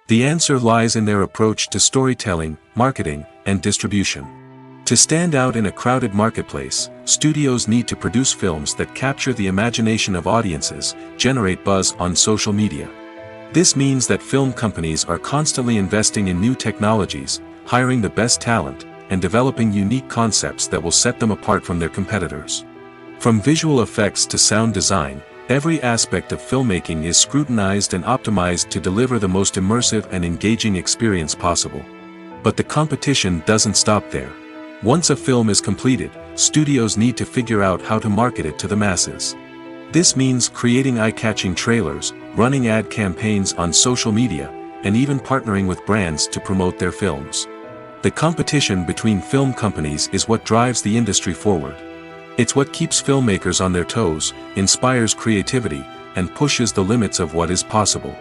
The answer lies in their approach to storytelling, marketing, and distribution. To stand out in a crowded marketplace, studios need to produce films that capture the imagination of audiences, generate buzz on social media. This means that film companies are constantly investing in new technologies, hiring the best talent, and developing unique concepts that will set them apart from their competitors. From visual effects to sound design, every aspect of filmmaking is scrutinized and optimized to deliver the most immersive and engaging experience possible. But the competition doesn't stop there. Once a film is completed, studios need to figure out how to market it to the masses. This means creating eye-catching trailers, running ad campaigns on social media, and even partnering with brands to promote their films. The competition between film companies is what drives the industry forward. It's what keeps filmmakers on their toes, inspires creativity, and pushes the limits of what is possible.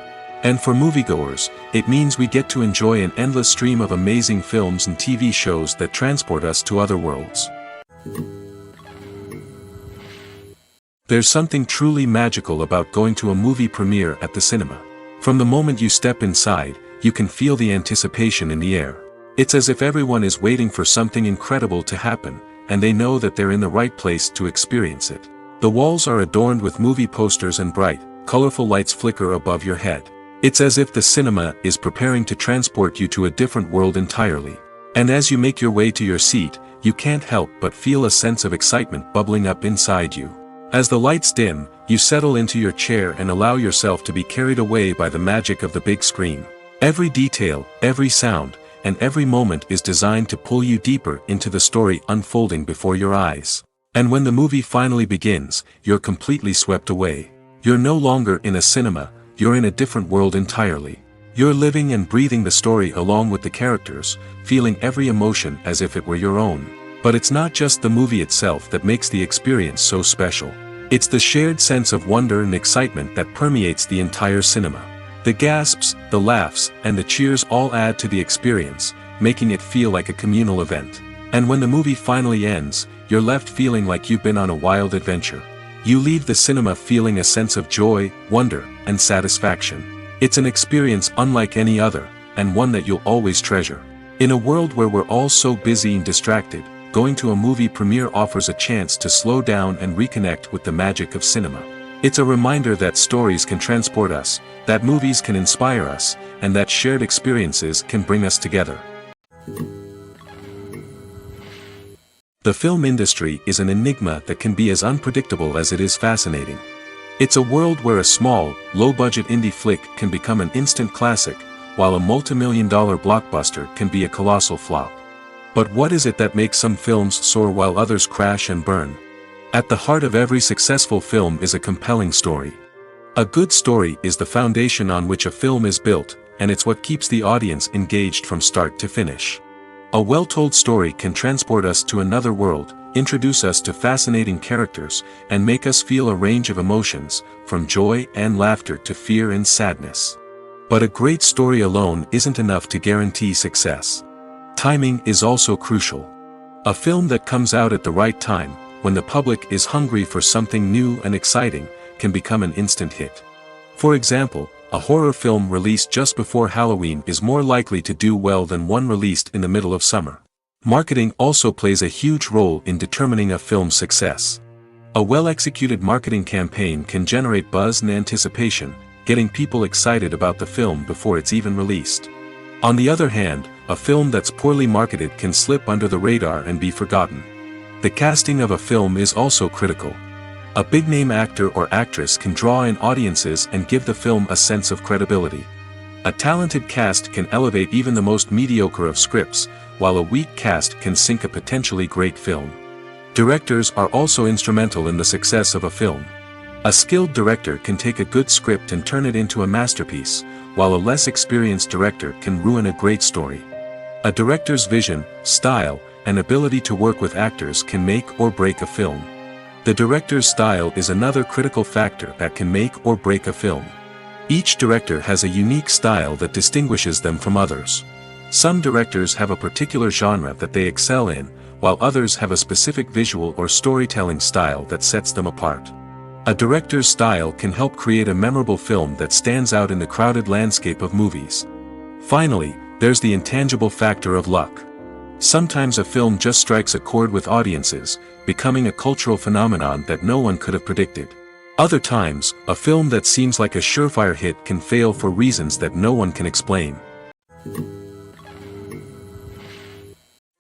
And for moviegoers, it means we get to enjoy an endless stream of amazing films and TV shows that transport us to other worlds. There's something truly magical about going to a movie premiere at the cinema. From the moment you step inside, you can feel the anticipation in the air. It's as if everyone is waiting for something incredible to happen, and they know that they're in the right place to experience it. The walls are adorned with movie posters and bright, colorful lights flicker above your head. It's as if the cinema is preparing to transport you to a different world entirely. And as you make your way to your seat, you can't help but feel a sense of excitement bubbling up inside you. As the lights dim, you settle into your chair and allow yourself to be carried away by the magic of the big screen. Every detail, every sound, and every moment is designed to pull you deeper into the story unfolding before your eyes. And when the movie finally begins, you're completely swept away. You're no longer in a cinema, you're in a different world entirely. You're living and breathing the story along with the characters, feeling every emotion as if it were your own. But it's not just the movie itself that makes the experience so special. It's the shared sense of wonder and excitement that permeates the entire cinema. The gasps, the laughs, and the cheers all add to the experience, making it feel like a communal event. And when the movie finally ends, you're left feeling like you've been on a wild adventure. You leave the cinema feeling a sense of joy, wonder, and satisfaction. It's an experience unlike any other, and one that you'll always treasure. In a world where we're all so busy and distracted, going to a movie premiere offers a chance to slow down and reconnect with the magic of cinema. It's a reminder that stories can transport us, that movies can inspire us, and that shared experiences can bring us together. The film industry is an enigma that can be as unpredictable as it is fascinating. It's a world where a small, low-budget indie flick can become an instant classic, while a multi-million-dollar blockbuster can be a colossal flop. But what is it that makes some films soar while others crash and burn? At the heart of every successful film is a compelling story. A good story is the foundation on which a film is built, and it's what keeps the audience engaged from start to finish. A well-told story can transport us to another world, introduce us to fascinating characters, and make us feel a range of emotions, from joy and laughter to fear and sadness. But a great story alone isn't enough to guarantee success. Timing is also crucial. A film that comes out at the right time, when the public is hungry for something new and exciting, can become an instant hit. For example, a horror film released just before Halloween is more likely to do well than one released in the middle of summer. Marketing also plays a huge role in determining a film's success. A well-executed marketing campaign can generate buzz and anticipation, getting people excited about the film before it's even released. On the other hand, a film that's poorly marketed can slip under the radar and be forgotten. The casting of a film is also critical. A big-name actor or actress can draw in audiences and give the film a sense of credibility. A talented cast can elevate even the most mediocre of scripts, while a weak cast can sink a potentially great film. Directors are also instrumental in the success of a film. A skilled director can take a good script and turn it into a masterpiece, while a less experienced director can ruin a great story. A director's vision, style, and ability to work with actors can make or break a film. The director's style is another critical factor that can make or break a film. Each director has a unique style that distinguishes them from others. Some directors have a particular genre that they excel in, while others have a specific visual or storytelling style that sets them apart. A director's style can help create a memorable film that stands out in the crowded landscape of movies. Finally, there's the intangible factor of luck. Sometimes a film just strikes a chord with audiences, becoming a cultural phenomenon that no one could have predicted. Other times, a film that seems like a surefire hit can fail for reasons that no one can explain.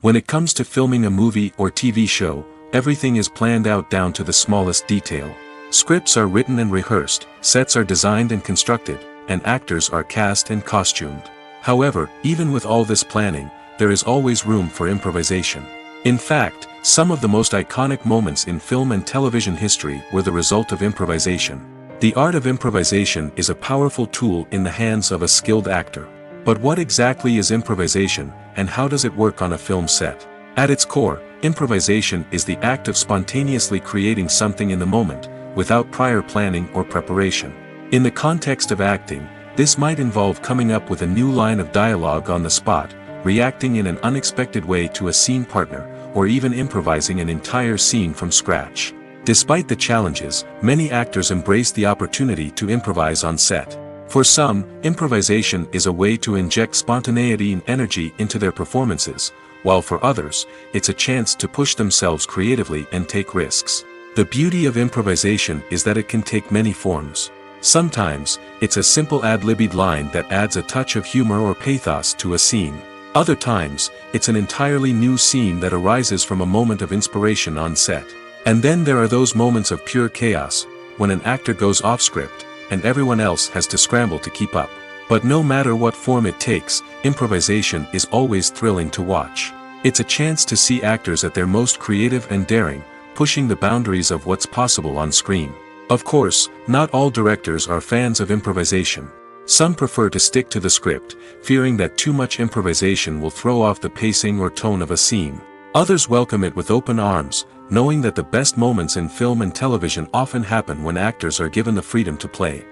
When it comes to filming a movie or TV show, everything is planned out down to the smallest detail. Scripts are written and rehearsed, sets are designed and constructed, and actors are cast and costumed. However, even with all this planning, there is always room for improvisation. In fact, some of the most iconic moments in film and television history were the result of improvisation. The art of improvisation is a powerful tool in the hands of a skilled actor. But what exactly is improvisation, and how does it work on a film set? At its core, improvisation is the act of spontaneously creating something in the moment, without prior planning or preparation. In the context of acting, this might involve coming up with a new line of dialogue on the spot, reacting in an unexpected way to a scene partner, or even improvising an entire scene from scratch. Despite the challenges, many actors embrace the opportunity to improvise on set. For some, improvisation is a way to inject spontaneity and energy into their performances, while for others, it's a chance to push themselves creatively and take risks. The beauty of improvisation is that it can take many forms. Sometimes, it's a simple ad-libbed line that adds a touch of humor or pathos to a scene. Other times, it's an entirely new scene that arises from a moment of inspiration on set. And then there are those moments of pure chaos, when an actor goes off script, and everyone else has to scramble to keep up. But no matter what form it takes, improvisation is always thrilling to watch. It's a chance to see actors at their most creative and daring, pushing the boundaries of what's possible on screen. Of course, not all directors are fans of improvisation. Some prefer to stick to the script, fearing that too much improvisation will throw off the pacing or tone of a scene. Others welcome it with open arms, knowing that the best moments in film and television often happen when actors are given the freedom to play.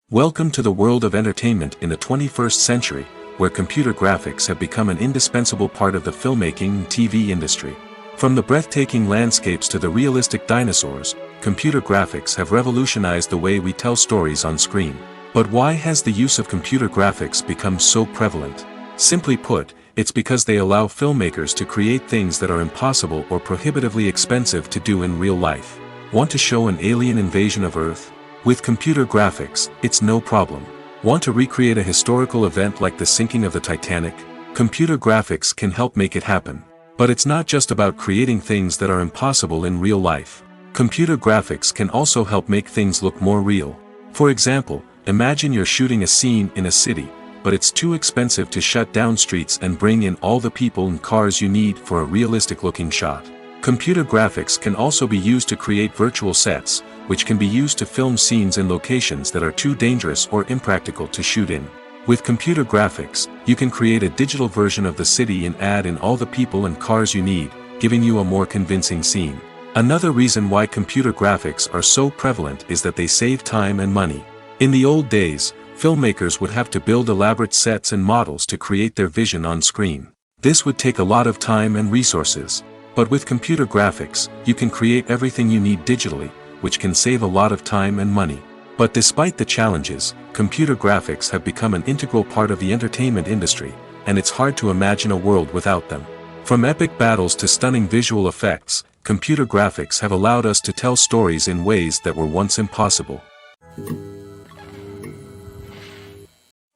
Welcome to the world of entertainment in the 21st century, where computer graphics have become an indispensable part of the filmmaking and TV industry. From the breathtaking landscapes to the realistic dinosaurs, computer graphics have revolutionized the way we tell stories on screen. But why has the use of computer graphics become so prevalent? Simply put, it's because they allow filmmakers to create things that are impossible or prohibitively expensive to do in real life. Want to show an alien invasion of Earth? With computer graphics, it's no problem. Want to recreate a historical event like the sinking of the Titanic? Computer graphics can help make it happen. But it's not just about creating things that are impossible in real life. Computer graphics can also help make things look more real. For example, imagine you're shooting a scene in a city, but it's too expensive to shut down streets and bring in all the people and cars you need for a realistic-looking shot. Computer graphics can also be used to create virtual sets, which can be used to film scenes in locations that are too dangerous or impractical to shoot in. With computer graphics, you can create a digital version of the city and add in all the people and cars you need, giving you a more convincing scene. Another reason why computer graphics are so prevalent is that they save time and money. In the old days, filmmakers would have to build elaborate sets and models to create their vision on screen. This would take a lot of time and resources. But with computer graphics, you can create everything you need digitally, which can save a lot of time and money. But despite the challenges, computer graphics have become an integral part of the entertainment industry, and it's hard to imagine a world without them. From epic battles to stunning visual effects, computer graphics have allowed us to tell stories in ways that were once impossible.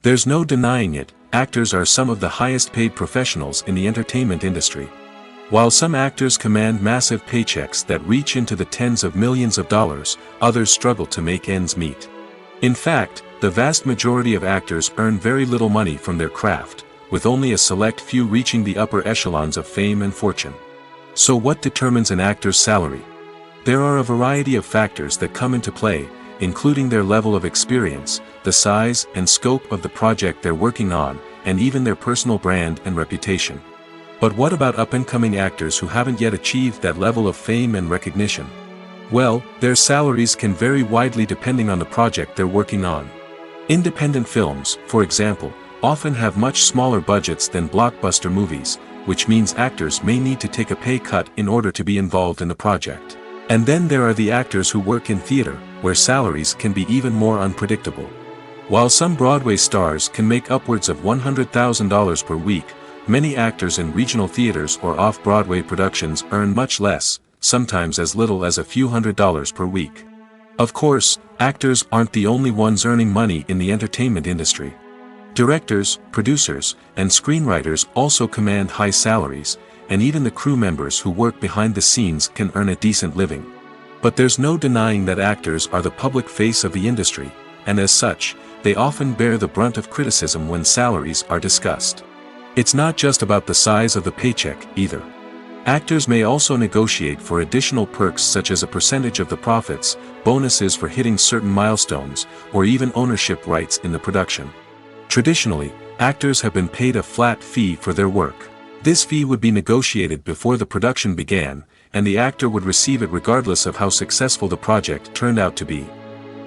There's no denying it, actors are some of the highest paid professionals in the entertainment industry. While some actors command massive paychecks that reach into the tens of millions of dollars, others struggle to make ends meet. In fact, the vast majority of actors earn very little money from their craft, with only a select few reaching the upper echelons of fame and fortune. So what determines an actor's salary? There are a variety of factors that come into play, including their level of experience, the size and scope of the project they're working on, and even their personal brand and reputation. But what about up-and-coming actors who haven't yet achieved that level of fame and recognition? Well, their salaries can vary widely depending on the project they're working on. Independent films, for example, often have much smaller budgets than blockbuster movies, which means actors may need to take a pay cut in order to be involved in the project. And then there are the actors who work in theater, where salaries can be even more unpredictable. While some Broadway stars can make upwards of $100,000 per week, many actors in regional theaters or off-Broadway productions earn much less, sometimes as little as a few $100s per week. Of course, actors aren't the only ones earning money in the entertainment industry. Directors, producers, and screenwriters also command high salaries, and even the crew members who work behind the scenes can earn a decent living. But there's no denying that actors are the public face of the industry, and as such, they often bear the brunt of criticism when salaries are discussed. It's not just about the size of the paycheck, either. Actors may also negotiate for additional perks such as a percentage of the profits, bonuses for hitting certain milestones, or even ownership rights in the production. Traditionally, actors have been paid a flat fee for their work. This fee would be negotiated before the production began, and the actor would receive it regardless of how successful the project turned out to be.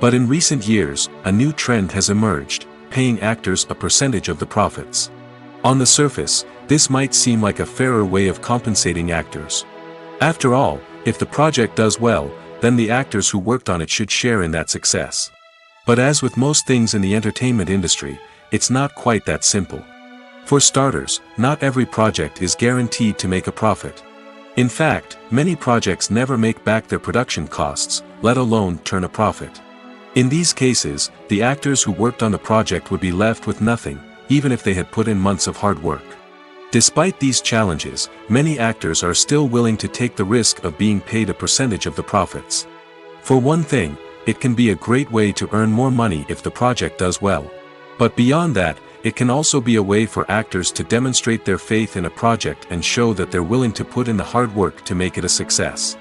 But in recent years, a new trend has emerged, paying actors a percentage of the profits. On the surface, this might seem like a fairer way of compensating actors. After all, if the project does well, then the actors who worked on it should share in that success. But as with most things in the entertainment industry, it's not quite that simple. For starters, not every project is guaranteed to make a profit. In fact, many projects never make back their production costs, let alone turn a profit. In these cases, the actors who worked on the project would be left with nothing, even if they had put in months of hard work. Despite these challenges, many actors are still willing to take the risk of being paid a percentage of the profits. For one thing, it can be a great way to earn more money if the project does well. But beyond that, it can also be a way for actors to demonstrate their faith in a project and show that they're willing to put in the hard work to make it a success.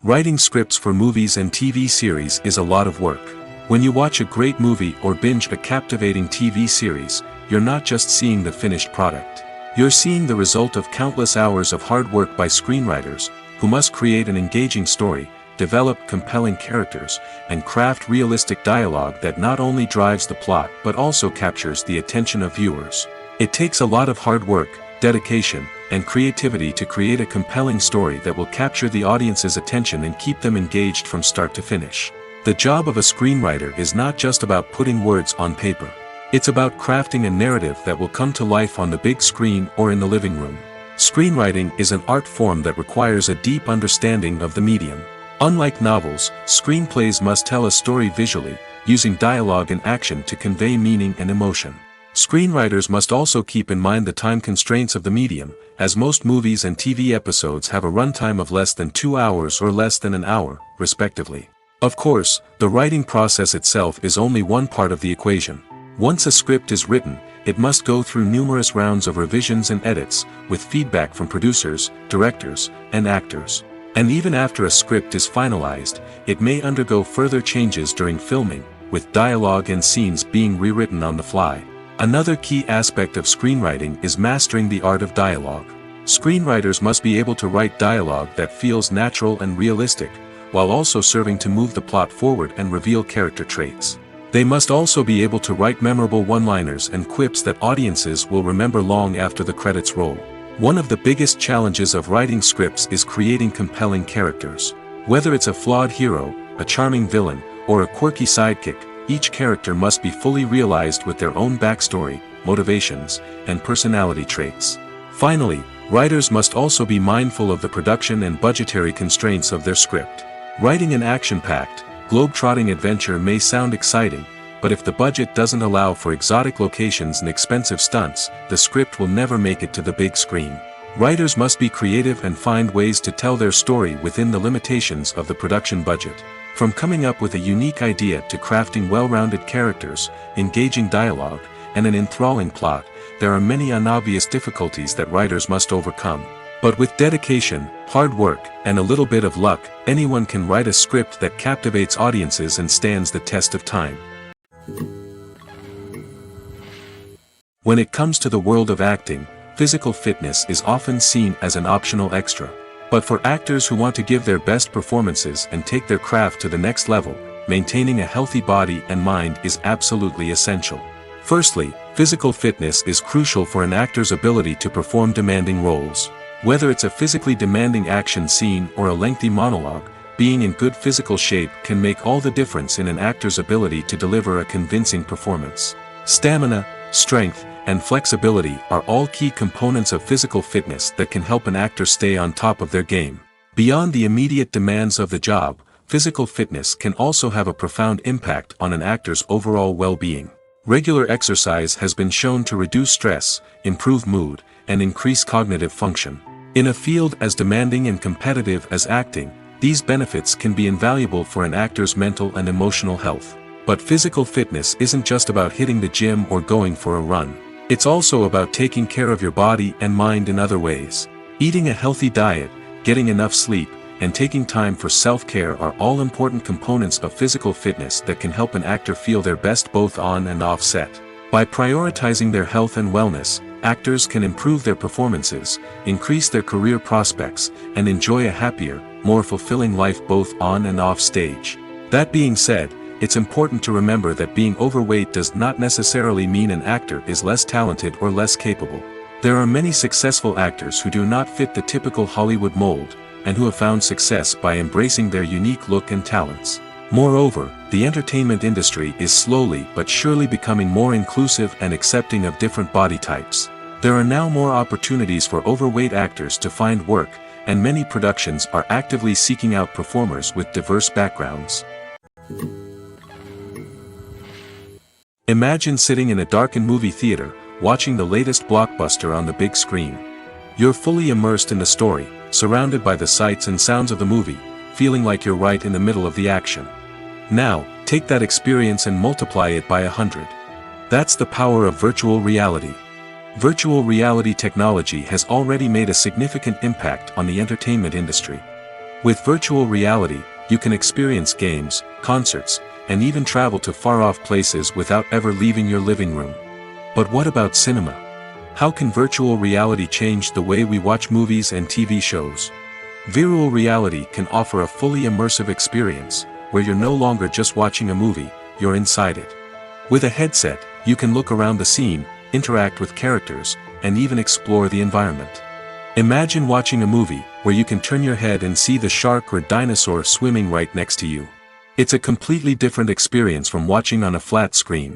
Writing scripts for movies and TV series is a lot of work. When you watch a great movie or binge a captivating TV series, you're not just seeing the finished product. You're seeing the result of countless hours of hard work by screenwriters, who must create an engaging story, develop compelling characters, and craft realistic dialogue that not only drives the plot but also captures the attention of viewers. It takes a lot of hard work, dedication, and creativity to create a compelling story that will capture the audience's attention and keep them engaged from start to finish. The job of a screenwriter is not just about putting words on paper. It's about crafting a narrative that will come to life on the big screen or in the living room. Screenwriting is an art form that requires a deep understanding of the medium. Unlike novels, screenplays must tell a story visually, using dialogue and action to convey meaning and emotion. Screenwriters must also keep in mind the time constraints of the medium, as most movies and TV episodes have a runtime of less than 2 hours or less than an hour, respectively. Of course, the writing process itself is only one part of the equation. Once a script is written, it must go through numerous rounds of revisions and edits, with feedback from producers, directors, and actors. And even after a script is finalized, it may undergo further changes during filming, with dialogue and scenes being rewritten on the fly. Another key aspect of screenwriting is mastering the art of dialogue. Screenwriters must be able to write dialogue that feels natural and realistic, while also serving to move the plot forward and reveal character traits. They must also be able to write memorable one-liners and quips that audiences will remember long after the credits roll. One of the biggest challenges of writing scripts is creating compelling characters. Whether it's a flawed hero, a charming villain, or a quirky sidekick, each character must be fully realized with their own backstory, motivations, and personality traits. Finally, writers must also be mindful of the production and budgetary constraints of their script. Writing an action-packed, globe-trotting adventure may sound exciting, but if the budget doesn't allow for exotic locations and expensive stunts, the script will never make it to the big screen. Writers must be creative and find ways to tell their story within the limitations of the production budget. From coming up with a unique idea to crafting well-rounded characters, engaging dialogue, and an enthralling plot, there are many unobvious difficulties that writers must overcome. But with dedication, hard work, and a little bit of luck, anyone can write a script that captivates audiences and stands the test of time. When it comes to the world of acting, physical fitness is often seen as an optional extra. But for actors who want to give their best performances and take their craft to the next level, maintaining a healthy body and mind is absolutely essential. Firstly, physical fitness is crucial for an actor's ability to perform demanding roles. Whether it's a physically demanding action scene or a lengthy monologue, being in good physical shape can make all the difference in an actor's ability to deliver a convincing performance. Stamina, strength, and flexibility are all key components of physical fitness that can help an actor stay on top of their game. Beyond the immediate demands of the job, physical fitness can also have a profound impact on an actor's overall well-being. Regular exercise has been shown to reduce stress, improve mood, and increase cognitive function. In a field as demanding and competitive as acting, these benefits can be invaluable for an actor's mental and emotional health. But physical fitness isn't just about hitting the gym or going for a run. It's also about taking care of your body and mind in other ways. Eating a healthy diet, getting enough sleep, and taking time for self-care are all important components of physical fitness that can help an actor feel their best both on and off set. By prioritizing their health and wellness, actors can improve their performances, increase their career prospects, and enjoy a happier, more fulfilling life both on and off stage. That being said, it's important to remember that being overweight does not necessarily mean an actor is less talented or less capable. There are many successful actors who do not fit the typical Hollywood mold, and who have found success by embracing their unique look and talents. Moreover, the entertainment industry is slowly but surely becoming more inclusive and accepting of different body types. There are now more opportunities for overweight actors to find work, and many productions are actively seeking out performers with diverse backgrounds. Imagine sitting in a darkened movie theater, watching the latest blockbuster on the big screen. You're fully immersed in the story, surrounded by the sights and sounds of the movie, feeling like you're right in the middle of the action. Now, take that experience and multiply it by 100. That's the power of virtual reality. Virtual reality technology has already made a significant impact on the entertainment industry. With virtual reality, you can experience games, concerts, and even travel to far-off places without ever leaving your living room. But what about cinema? How can virtual reality change the way we watch movies and TV shows? Virtual reality can offer a fully immersive experience, where you're no longer just watching a movie, you're inside it. With a headset, you can look around the scene, interact with characters, and even explore the environment. Imagine watching a movie, where you can turn your head and see the shark or dinosaur swimming right next to you. It's a completely different experience from watching on a flat screen.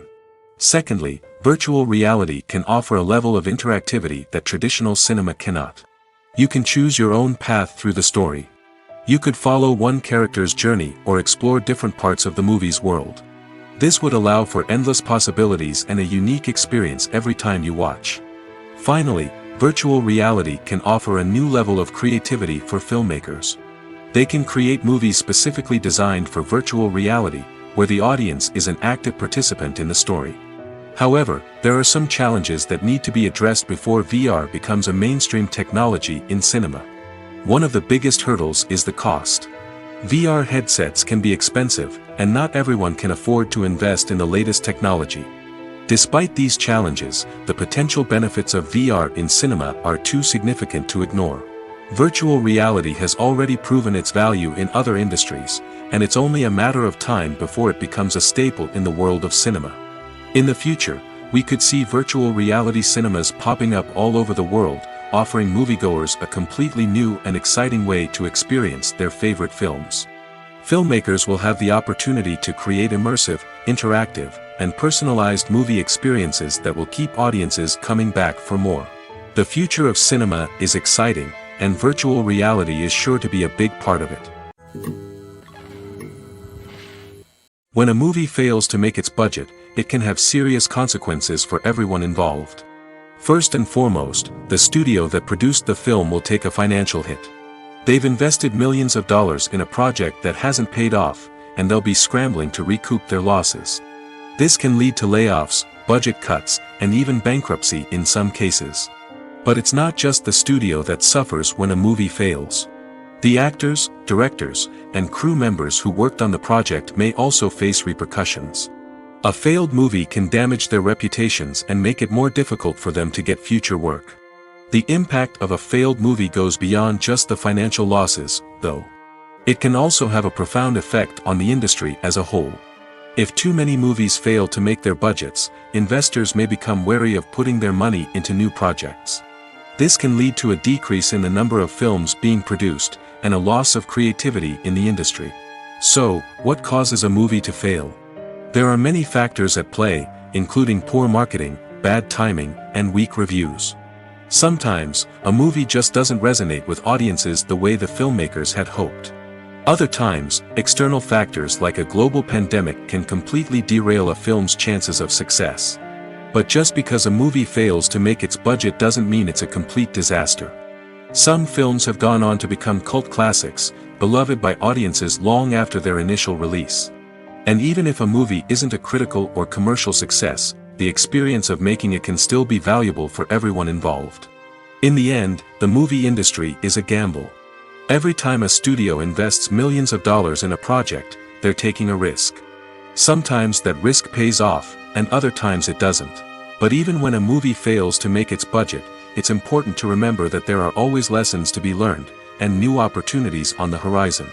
Secondly, virtual reality can offer a level of interactivity that traditional cinema cannot. You can choose your own path through the story. You could follow one character's journey or explore different parts of the movie's world. This would allow for endless possibilities and a unique experience every time you watch. Finally, virtual reality can offer a new level of creativity for filmmakers. They can create movies specifically designed for virtual reality, where the audience is an active participant in the story. However, there are some challenges that need to be addressed before VR becomes a mainstream technology in cinema. One of the biggest hurdles is the cost. VR headsets can be expensive, and not everyone can afford to invest in the latest technology. Despite these challenges, the potential benefits of VR in cinema are too significant to ignore. Virtual reality has already proven its value in other industries, and it's only a matter of time before it becomes a staple in the world of cinema. In the future, we could see virtual reality cinemas popping up all over the world, offering moviegoers a completely new and exciting way to experience their favorite films. Filmmakers will have the opportunity to create immersive, interactive, and personalized movie experiences that will keep audiences coming back for more. The future of cinema is exciting, and virtual reality is sure to be a big part of it. When a movie fails to make its budget, it can have serious consequences for everyone involved. First and foremost, the studio that produced the film will take a financial hit. They've invested millions of dollars in a project that hasn't paid off, and they'll be scrambling to recoup their losses. This can lead to layoffs, budget cuts, and even bankruptcy in some cases. But it's not just the studio that suffers when a movie fails. The actors, directors, and crew members who worked on the project may also face repercussions. A failed movie can damage their reputations and make it more difficult for them to get future work. The impact of a failed movie goes beyond just the financial losses, though. It can also have a profound effect on the industry as a whole. If too many movies fail to make their budgets, investors may become wary of putting their money into new projects. This can lead to a decrease in the number of films being produced, and a loss of creativity in the industry. So, what causes a movie to fail? There are many factors at play, including poor marketing, bad timing, and weak reviews. Sometimes, a movie just doesn't resonate with audiences the way the filmmakers had hoped. Other times, external factors like a global pandemic can completely derail a film's chances of success. But just because a movie fails to make its budget doesn't mean it's a complete disaster. Some films have gone on to become cult classics, beloved by audiences long after their initial release. And even if a movie isn't a critical or commercial success, the experience of making it can still be valuable for everyone involved. In the end, the movie industry is a gamble. Every time a studio invests millions of dollars in a project, they're taking a risk. Sometimes that risk pays off, and other times it doesn't. But even when a movie fails to make its budget, it's important to remember that there are always lessons to be learned, and new opportunities on the horizon.